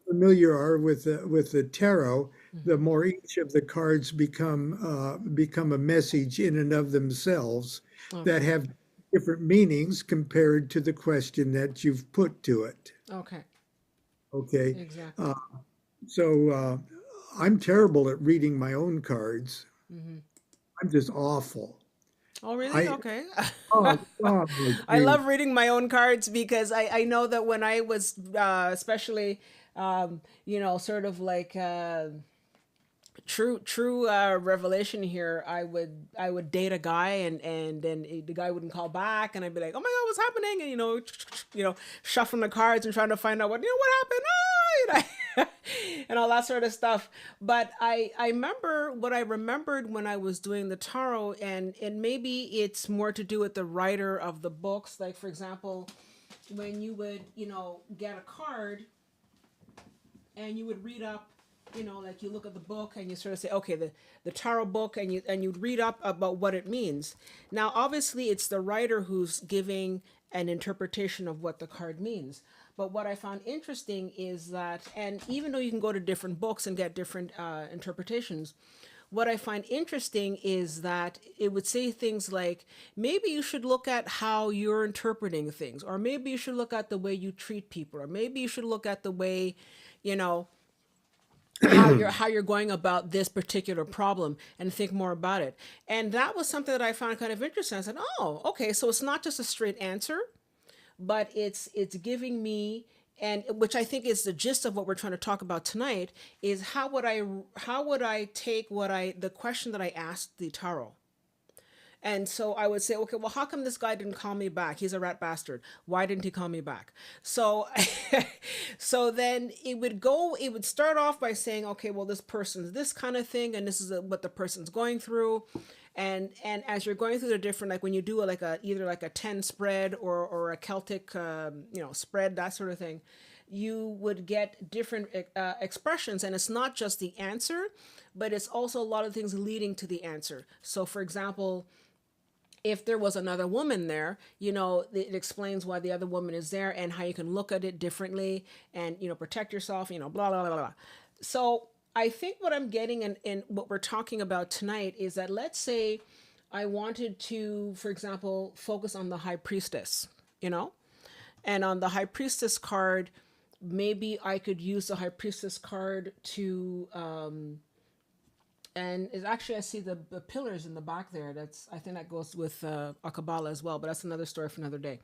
Familiar are with the tarot, the Mm-hmm. more each of the cards become a message in and of themselves that Okay. have different meanings compared to the question that you've put to it. Okay. Okay, Exactly. uh, so I'm terrible at reading my own cards. Mm-hmm. I'm just awful. Oh, really? I Okay. oh, oh I gee. love reading my own cards because I know that when I was especially sort of like true revelation here, I would date a guy, and then the guy wouldn't call back, and I'd be like, oh my god, what's happening? And shuffling the cards and trying to find out what happened. And all that sort of stuff. But I remember what I remembered when I was doing the tarot, and maybe it's more to do with the writer of the books. Like, for example, when you would get a card and you would read up, like you look at the book and you sort of say, okay, the tarot book, and you'd read up about what it means. Now, obviously, it's the writer who's giving an interpretation of what the card means. But what I found interesting is that, and even though you can go to different books and get different interpretations, what I find interesting is that it would say things like, maybe you should look at how you're interpreting things, or maybe you should look at the way you treat people, or maybe you should look at the way, you know, how you're going about this particular problem and think more about it. And that was something that I found kind of interesting. I said, oh, okay, so it's not just a straight answer, but it's giving me, and which I think is the gist of what we're trying to talk about tonight, is how would I take the question that I asked the tarot. And so I would say, okay, well, how come this guy didn't call me back? He's a rat bastard. Why didn't he call me back? So, so then it would start off by saying, okay, well, this person's this kind of thing, and this is what the person's going through. And as you're going through the different, like when you do either like a 10 spread or a Celtic, spread, that sort of thing, you would get different expressions, and it's not just the answer, but it's also a lot of things leading to the answer. So for example, if there was another woman there, it explains why the other woman is there and how you can look at it differently and, protect yourself, blah, blah, blah, blah. So I think what I'm getting in what we're talking about tonight is that, let's say I wanted to, for example, focus on the High Priestess, and on the High Priestess card, maybe I could use the High Priestess card to, and it's actually, I see the pillars in the back there. I think that goes with Kabbalah as well, but that's another story for another day.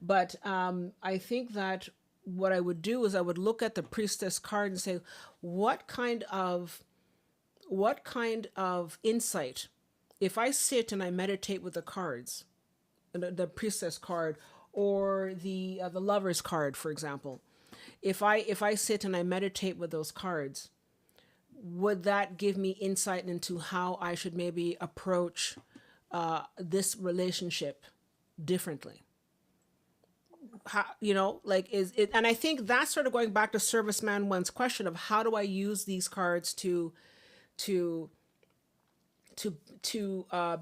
But I think that what I would do is I would look at the priestess card and say, what kind of insight, if I sit and I meditate with the cards, the priestess card, or the lover's card, for example, if I sit and I meditate with those cards, would that give me insight into how I should maybe approach this relationship differently? How, is it? And I think that's sort of going back to Serviceman One's question of, how do I use these cards to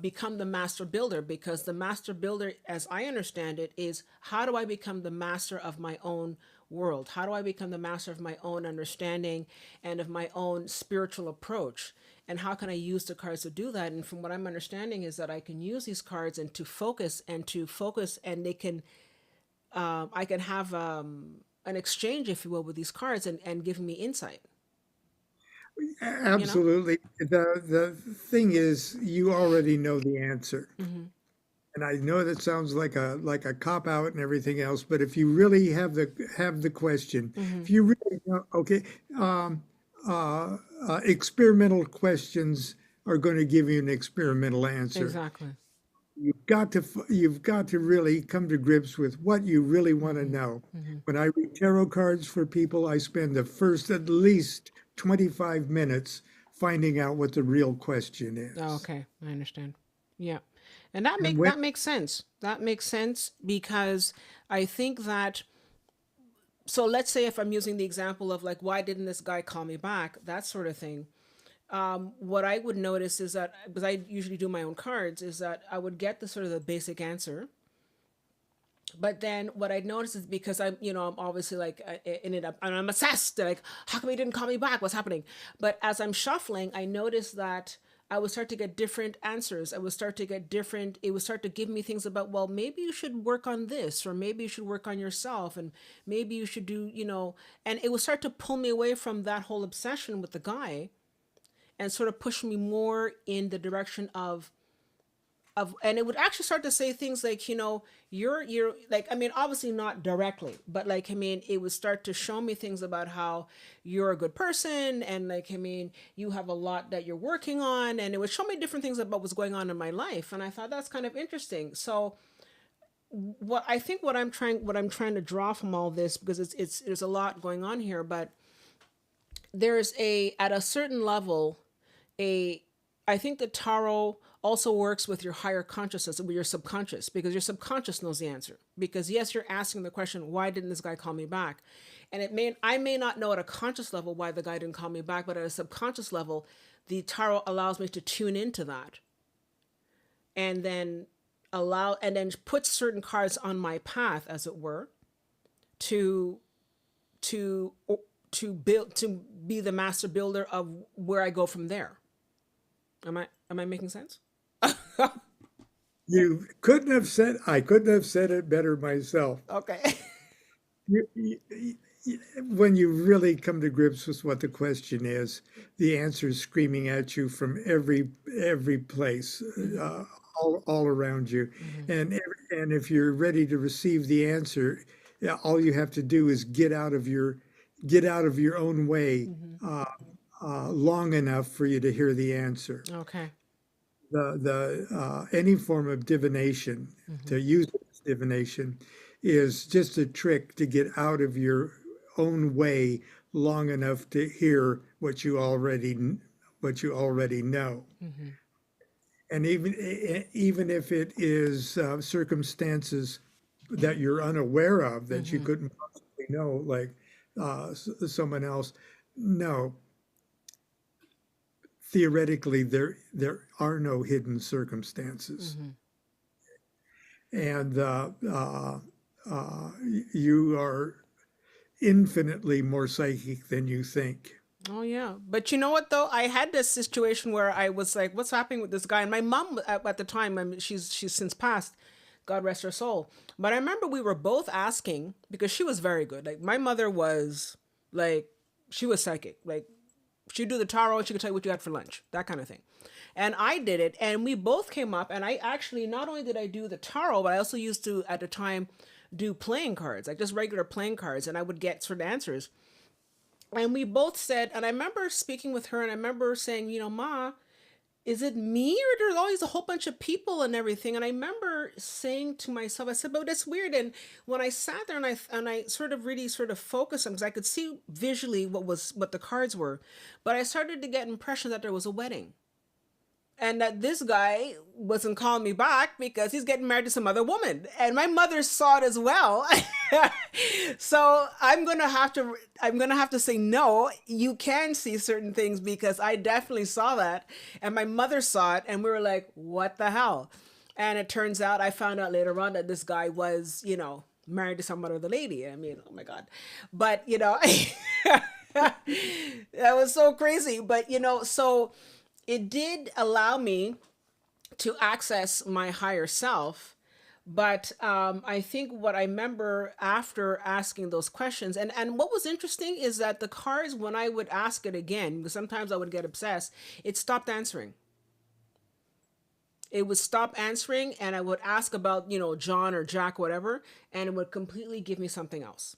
become the master builder? Because the master builder, as I understand it, is, how do I become the master of my own world? How do I become the master of my own understanding and of my own spiritual approach? And how can I use the cards to do that? And from what I'm understanding is that I can use these cards and to focus, and they can, I can have an exchange, if you will, with these cards and giving me insight. Absolutely. The thing is, you already know the answer. And I know that sounds like a cop out and everything else, but if you really have the question, if you really know, okay, experimental questions are going to give you an experimental answer. Exactly. You've got to really come to grips with what you really want to know. When I read tarot cards for people, I spend the first at least 25 minutes finding out what the real question is. Oh, okay, I understand. Yeah. And that makes sense. That makes sense, because I think that, so let's say if I'm using the example of like, why didn't this guy call me back? That sort of thing. What I would notice is that, because I usually do my own cards, is that I would get the sort of the basic answer. But then what I'd notice is, because I'm obviously like I'm obsessed. Like, how come he didn't call me back? What's happening? But as I'm shuffling, I noticed that I would start to get different answers. It would start to give me things about, well, maybe you should work on this, or maybe you should work on yourself, and maybe you should do, and it would start to pull me away from that whole obsession with the guy, and sort of push me more in the direction of, and it would actually start to say things like, you're like, I mean, obviously not directly, but like, I mean, it would start to show me things about how you're a good person, and like, I mean, you have a lot that you're working on, and it would show me different things about what's going on in my life. And I thought that's kind of interesting. So what I'm trying to draw from all this, because there's a lot going on here, but there's at a certain level, I think the tarot also works with your higher consciousness, with your subconscious, because your subconscious knows the answer. Because yes, you're asking the question, why didn't this guy call me back? And I may not know at a conscious level why the guy didn't call me back, but at a subconscious level, the tarot allows me to tune into that, and then put certain cards on my path, as it were, to be the master builder of where I go from there. Am I making sense? I couldn't have said it better myself. Okay. when you really come to grips with what the question is, the answer is screaming at you from every place, Mm-hmm. all around you, Mm-hmm. and if you're ready to receive the answer, yeah, all you have to do is get out of your own way Mm-hmm. long enough for you to hear the answer. Okay. The any form of divination, Mm-hmm. to use it as divination, is just a trick to get out of your own way long enough to hear what you already know. Mm-hmm. And even if it is circumstances that you're unaware of that you Mm-hmm. couldn't possibly know, like someone else, no, theoretically there are no hidden circumstances, Mm-hmm. and you are infinitely more psychic than you think. Oh yeah, but you know what though? I had this situation where I was like, "What's happening with this guy?" And my mom at the time, I mean, she's since passed, God rest her soul. But I remember we were both asking because she was very good. Like my mother was like, she was psychic. Like she'd do the tarot and she could tell you what you had for lunch, that kind of thing. And I did it, and we both came up. And I actually not only did I do the tarot, but I also used to at the time do playing cards, like just regular playing cards, and I would get certain answers. And we both said, and I remember speaking with her, and I remember saying, Ma, is it me or there's always a whole bunch of people and everything? And I remember saying to myself, I said, but that's weird. And when I sat there and I sort of really sort of focused on, because I could see visually what the cards were, but I started to get impression that there was a wedding and that this guy wasn't calling me back because he's getting married to some other woman, and my mother saw it as well. So I'm gonna have to say no, you can see certain things because I definitely saw that, and my mother saw it, and we were like, what the hell? And it turns out, I found out later on that this guy was, married to some other lady. I mean, oh my god. But that was so crazy. But so it did allow me to access my higher self. But I think what I remember after asking those questions, and what was interesting is that the cards, when I would ask it again, because sometimes I would get obsessed, it stopped answering. It would stop answering, and I would ask about, John or Jack, whatever, and it would completely give me something else.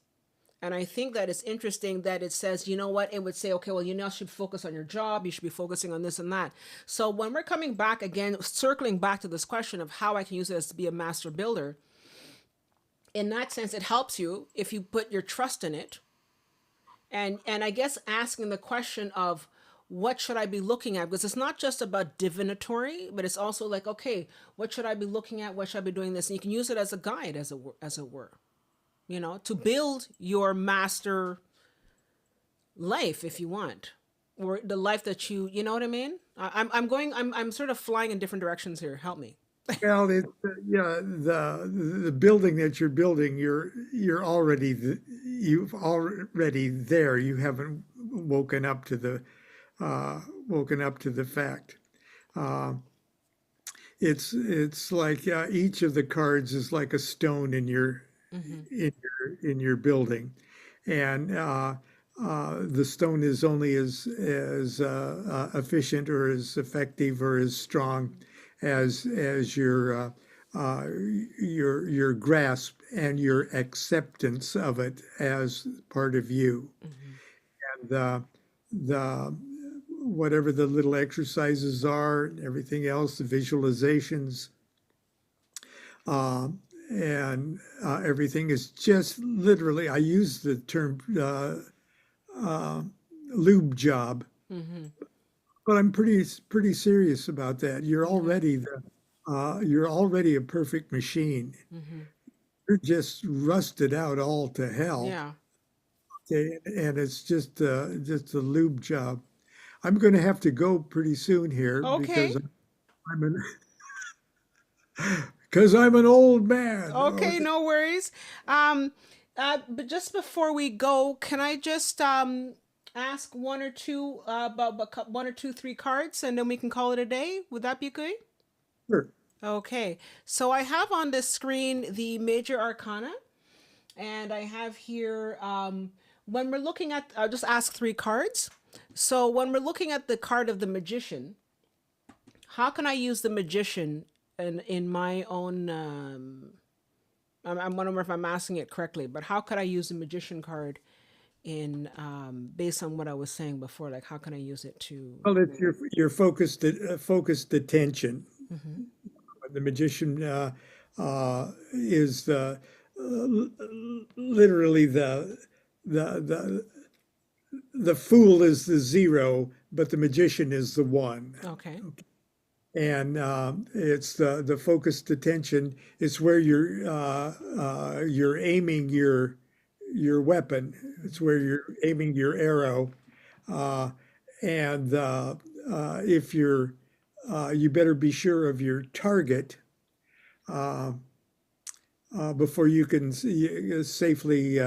And I think that it's interesting that it says, you know what, it would say, okay, well, you now should focus on your job. You should be focusing on this and that. So when we're coming back again, circling back to this question of how I can use it as to be a master builder, in that sense, it helps you if you put your trust in it. And I guess asking the question of what should I be looking at? Because it's not just about divinatory, but it's also like, okay, what should I be looking at? What should I be doing this? And you can use it as a guide, as it were, to build your master life if you want, or the life that you know what I mean. I'm sort of flying in different directions here. Help me. Well, yeah, the building that you're building, you're already you've already there. You haven't woken up to the fact. Uh, it's like each of the cards is like a stone in your Mm-hmm. in your building, and the stone is only as efficient or as effective or as strong as your grasp and your acceptance of it as part of you. Mm-hmm. And the whatever the little exercises are, and everything else, the visualizations, uh, and everything is just literally. I use the term uh, lube job, Mm-hmm. but I'm pretty serious about that. Okay. You're already a perfect machine. Mm-hmm. You're just rusted out all to hell. Yeah. Okay, and it's just a lube job. I'm going to have to go pretty soon here Okay. I'm an because I'm an old man. Okay, Okay. no worries. But just before we go, can I just ask one or two about one or two, three cards, and then we can call it a day? Would that be good? Sure. Okay. So I have on this screen the major arcana, and I have here when we're looking at, I'll just ask three cards. So when we're looking at the card of the magician, how can I use the magician in my own? I'm wondering if I'm asking it correctly, but how could I use the magician card in based on what I was saying before? Like, how can I use it to? Well, it's your focused attention. Mhm. The magician is literally the the fool is the zero, but the magician is the one. Okay. And it's the focused attention. It's where you're aiming your weapon. It's where you're aiming your arrow. Uh, and if you're you better be sure of your target uh, before you can safely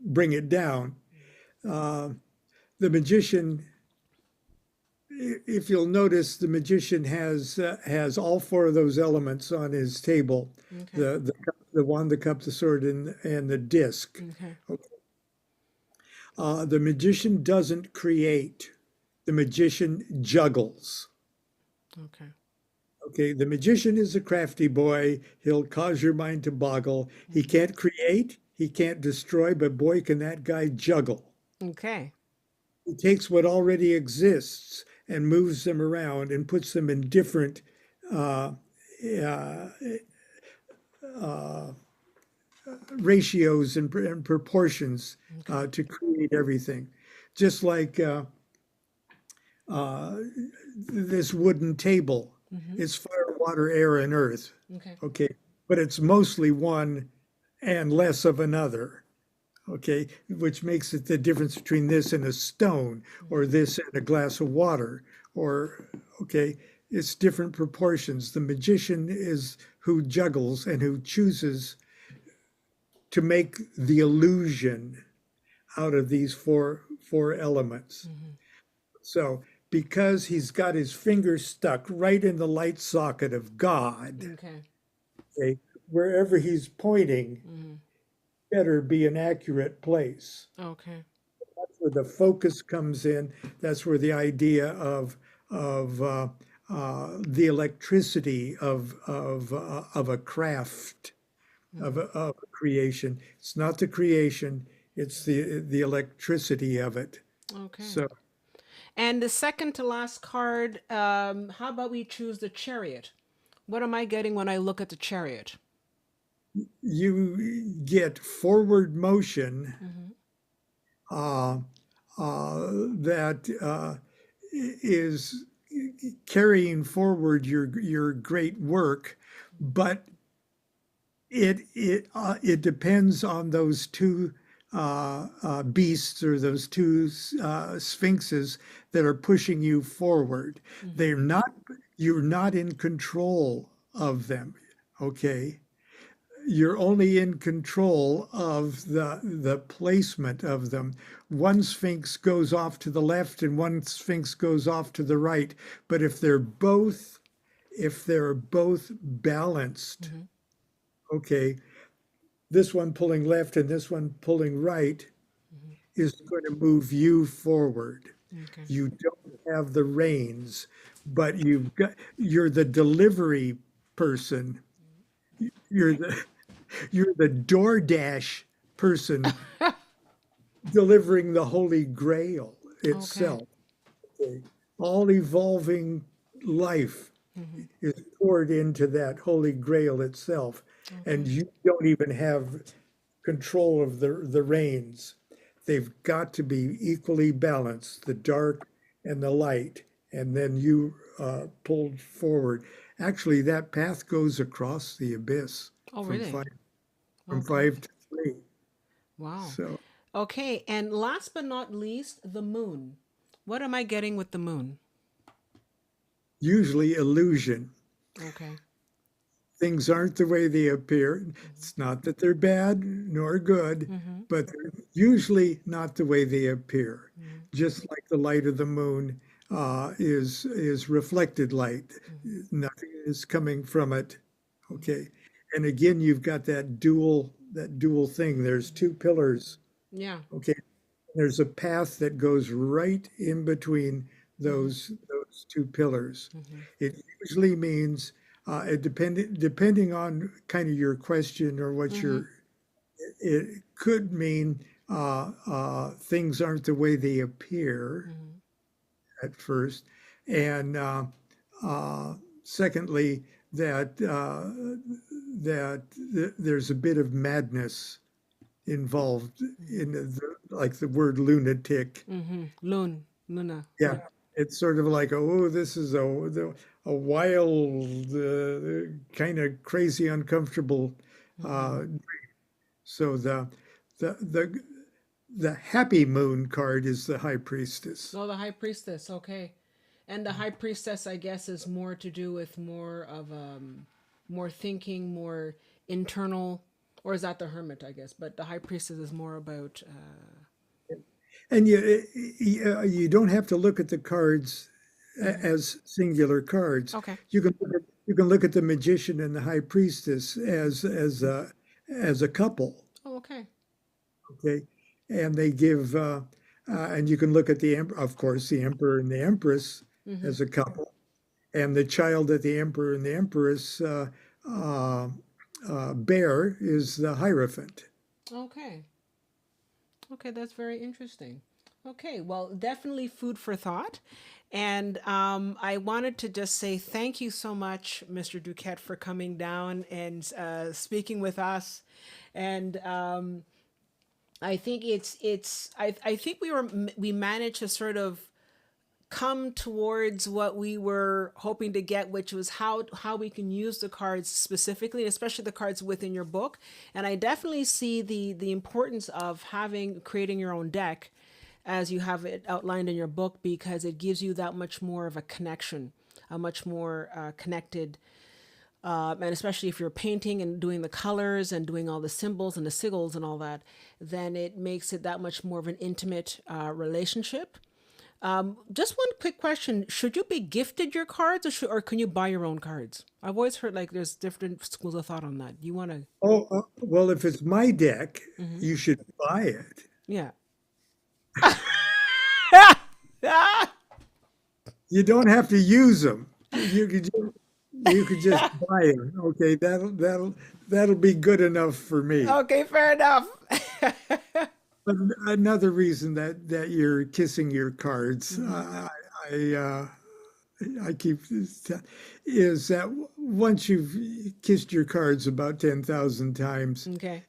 bring it down. The magician, if you'll notice, the magician has all four of those elements on his table: Okay. the wand, the cup, the sword, and the disc. Okay. The magician doesn't create; the magician juggles. Okay. Okay, the magician is a crafty boy. He'll cause your mind to boggle. He can't create, he can't destroy, but boy, can that guy juggle. Okay. He takes what already exists and moves them around and puts them in different uh, uh, uh, ratios and proportions Okay. to create everything. Just like uh, this wooden table. Mm-hmm. It's fire, water, air, and earth. Okay. Okay. But it's mostly one and less of another. Okay. Which makes it the difference between this and a stone, or this and a glass of water, or, okay, it's different proportions. The magician is who juggles and who chooses to make the illusion out of these four elements. Mm-hmm. So because he's got his finger stuck right in the light socket of God, Okay. okay, wherever he's pointing Mm-hmm. better be an accurate place. Okay. That's where the focus comes in. That's where the idea of the electricity of a craft, of a creation. It's not the creation; it's the electricity of it. Okay. So And the second to last card, how about we choose the chariot? What am I getting when I look at the chariot? you get forward motion Mm-hmm. uh, that is carrying forward your great work, but it depends on those two beasts, or those two sphinxes that are pushing you forward. Mm-hmm. You're not in control of them. Okay, you're only in control of the placement of them. One sphinx goes off to the left and one sphinx goes off to the right. But if they're both balanced, Mm-hmm. okay, this one pulling left and this one pulling right Mm-hmm. is going to move you forward. Okay. You don't have the reins, but you're the delivery person. You're the DoorDash person delivering the Holy Grail itself. Okay. All evolving life Mm-hmm. is poured into that Holy Grail itself, and you don't even have control of the reins. They've got to be equally balanced, the dark and the light, and then you pulled forward. Actually, that path goes across the abyss Oh, from really? from Okay. 5 to 3. Wow. So Okay. And last but not least, the moon. What am I getting with the moon? usually illusion. Okay. Things aren't the way they appear. It's not that they're bad nor good, Mm-hmm. but they're usually not the way they appear. Mm-hmm. Just like the light of the moon is reflected light. Nothing is coming from it. Okay. And again, you've got that that dual thing. There's two pillars. Yeah. Okay, there's a path that goes right in between Mm-hmm. those two pillars. Mm-hmm. It usually means depending on kind of your question or what Mm-hmm. your it could mean things aren't the way they appear Mm-hmm. at first, and secondly that there's a bit of madness involved in like the word lunatic. Mm-hmm. Luna. Yeah, Yeah. it's sort of like, oh, this is a wild, kind of crazy, uncomfortable. Mm-hmm. Uh, so the the the happy moon card is the high priestess. Oh, the high priestess. Okay. And the high priestess, I guess, is more to do with more of more thinking, more internal, or is that the hermit? I guess, but the high priestess is more about. And you don't have to look at the cards Mhm. as singular cards. Okay. You can look at the magician and the high priestess as a couple. Oh, okay. Okay, and they give and you can look at of course, the emperor and the empress Mm-hmm. as a couple, and the child that the emperor and the empress uh, bear is the Hierophant. Okay. Okay, that's very interesting. Okay, well, definitely food for thought. And I wanted to just say thank you so much, Mr. DuQuette, for coming down and speaking with us. And I think I think we managed to sort of come towards what we were hoping to get, which was how we can use the cards specifically, especially the cards within your book. And I definitely see the importance of having creating your own deck as you have it outlined in your book, because it gives you that much more of a connection, a much more connected, and especially if you're painting and doing the colors and doing all the symbols and the sigils and all that, then it makes it that much more of an intimate relationship. Just one quick question: should you be gifted your cards, or can you buy your own cards? I've always heard like there's different schools of thought on that. You want to? Oh, well, if it's my deck, Mm-hmm. you should buy it. Yeah. You don't have to use them. You could just buy them. Okay, that'll be good enough for me. Okay, fair enough. But another reason that you're kissing your cards, Mm-hmm. I I keep is that once you've kissed your cards about 10,000 times, Okay.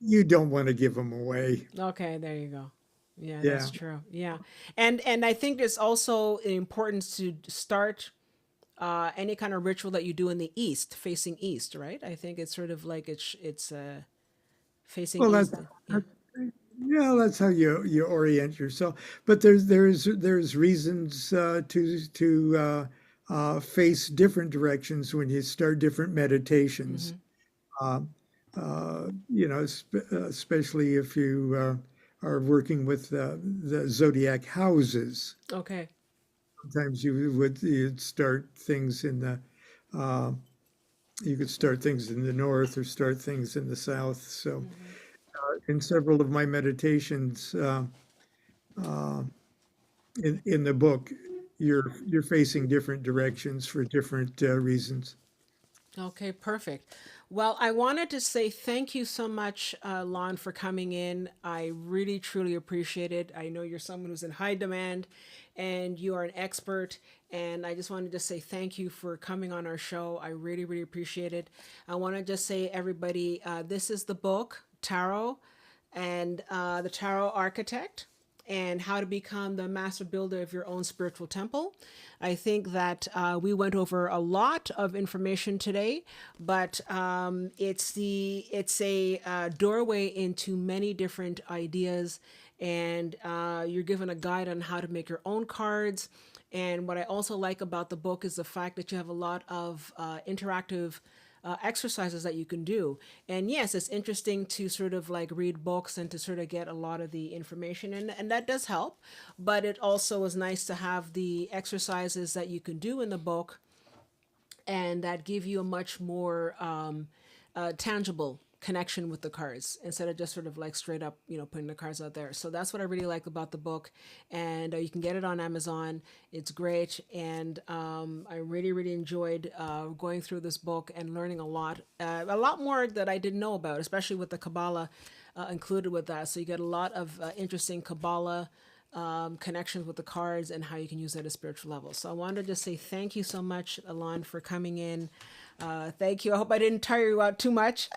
you don't want to give them away. Okay, there you go. Yeah, Yeah. that's true. Yeah. And I think there's also an importance to start any kind of ritual that you do in the east, facing east, right? I think it's sort of like it's facing Well, east. Yeah. that, yeah, that's how you orient yourself. But there's reasons to face different directions when you start different meditations. Mm-hmm. Especially if you are working with the zodiac houses. Okay. Sometimes you'd start things in the uh, you could start things in the north or start things in the south. So Mm-hmm. in several of my meditations uh, in the book, you're facing different directions for different reasons. Okay, perfect. Well, I wanted to say thank you so much, Lon, for coming in. I really, truly appreciate it. I know you're someone who's in high demand and you are an expert. And I just wanted to say thank you for coming on our show. I really, really appreciate it. I want to just say, everybody, this is the book, Tarot, and the Tarot Architect, and how to become the master builder of your own spiritual temple. I think that we went over a lot of information today, but it's a doorway into many different ideas, and you're given a guide on how to make your own cards. And what I also like about the book is the fact that you have a lot of interactive exercises that you can do. And yes, it's interesting to sort of like read books and to sort of get a lot of the information, and that does help. But it also is nice to have the exercises that you can do in the book and that give you a much more tangible connection with the cards instead of just sort of like straight up, putting the cards out there. So that's what I really like about the book. And you can get it on Amazon. It's great. And I really, really enjoyed going through this book and learning a lot more that I didn't know about, especially with the Kabbalah included with that. So you get a lot of interesting Kabbalah connections with the cards and how you can use that at a spiritual level. So I wanted to just say thank you so much, Lon, for coming in. Thank you. I hope I didn't tire you out too much.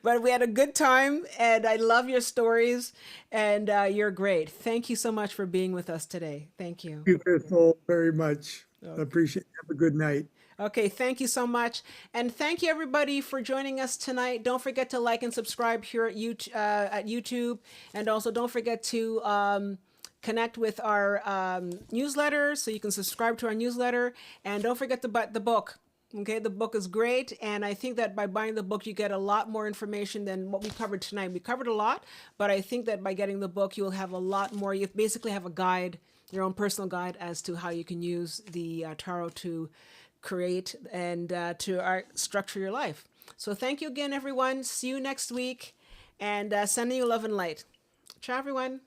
But we had a good time, and I love your stories, and you're great. Thank you so much for being with us today. Thank you. Thank you, Crystal, very much. I appreciate it. Have a good night. Okay, thank you so much. And thank you, everybody, for joining us tonight. Don't forget to like and subscribe here at YouTube. And also don't forget to connect with our newsletter, so you can subscribe to our newsletter. And don't forget to buy the book. Okay, the book is great. And I think that by buying the book, you get a lot more information than what we covered tonight. We covered a lot, but I think that by getting the book, you'll have a lot more. You basically have a guide, your own personal guide as to how you can use the tarot to create and to structure your life. So thank you again, everyone. See you next week, and sending you love and light. Ciao, everyone.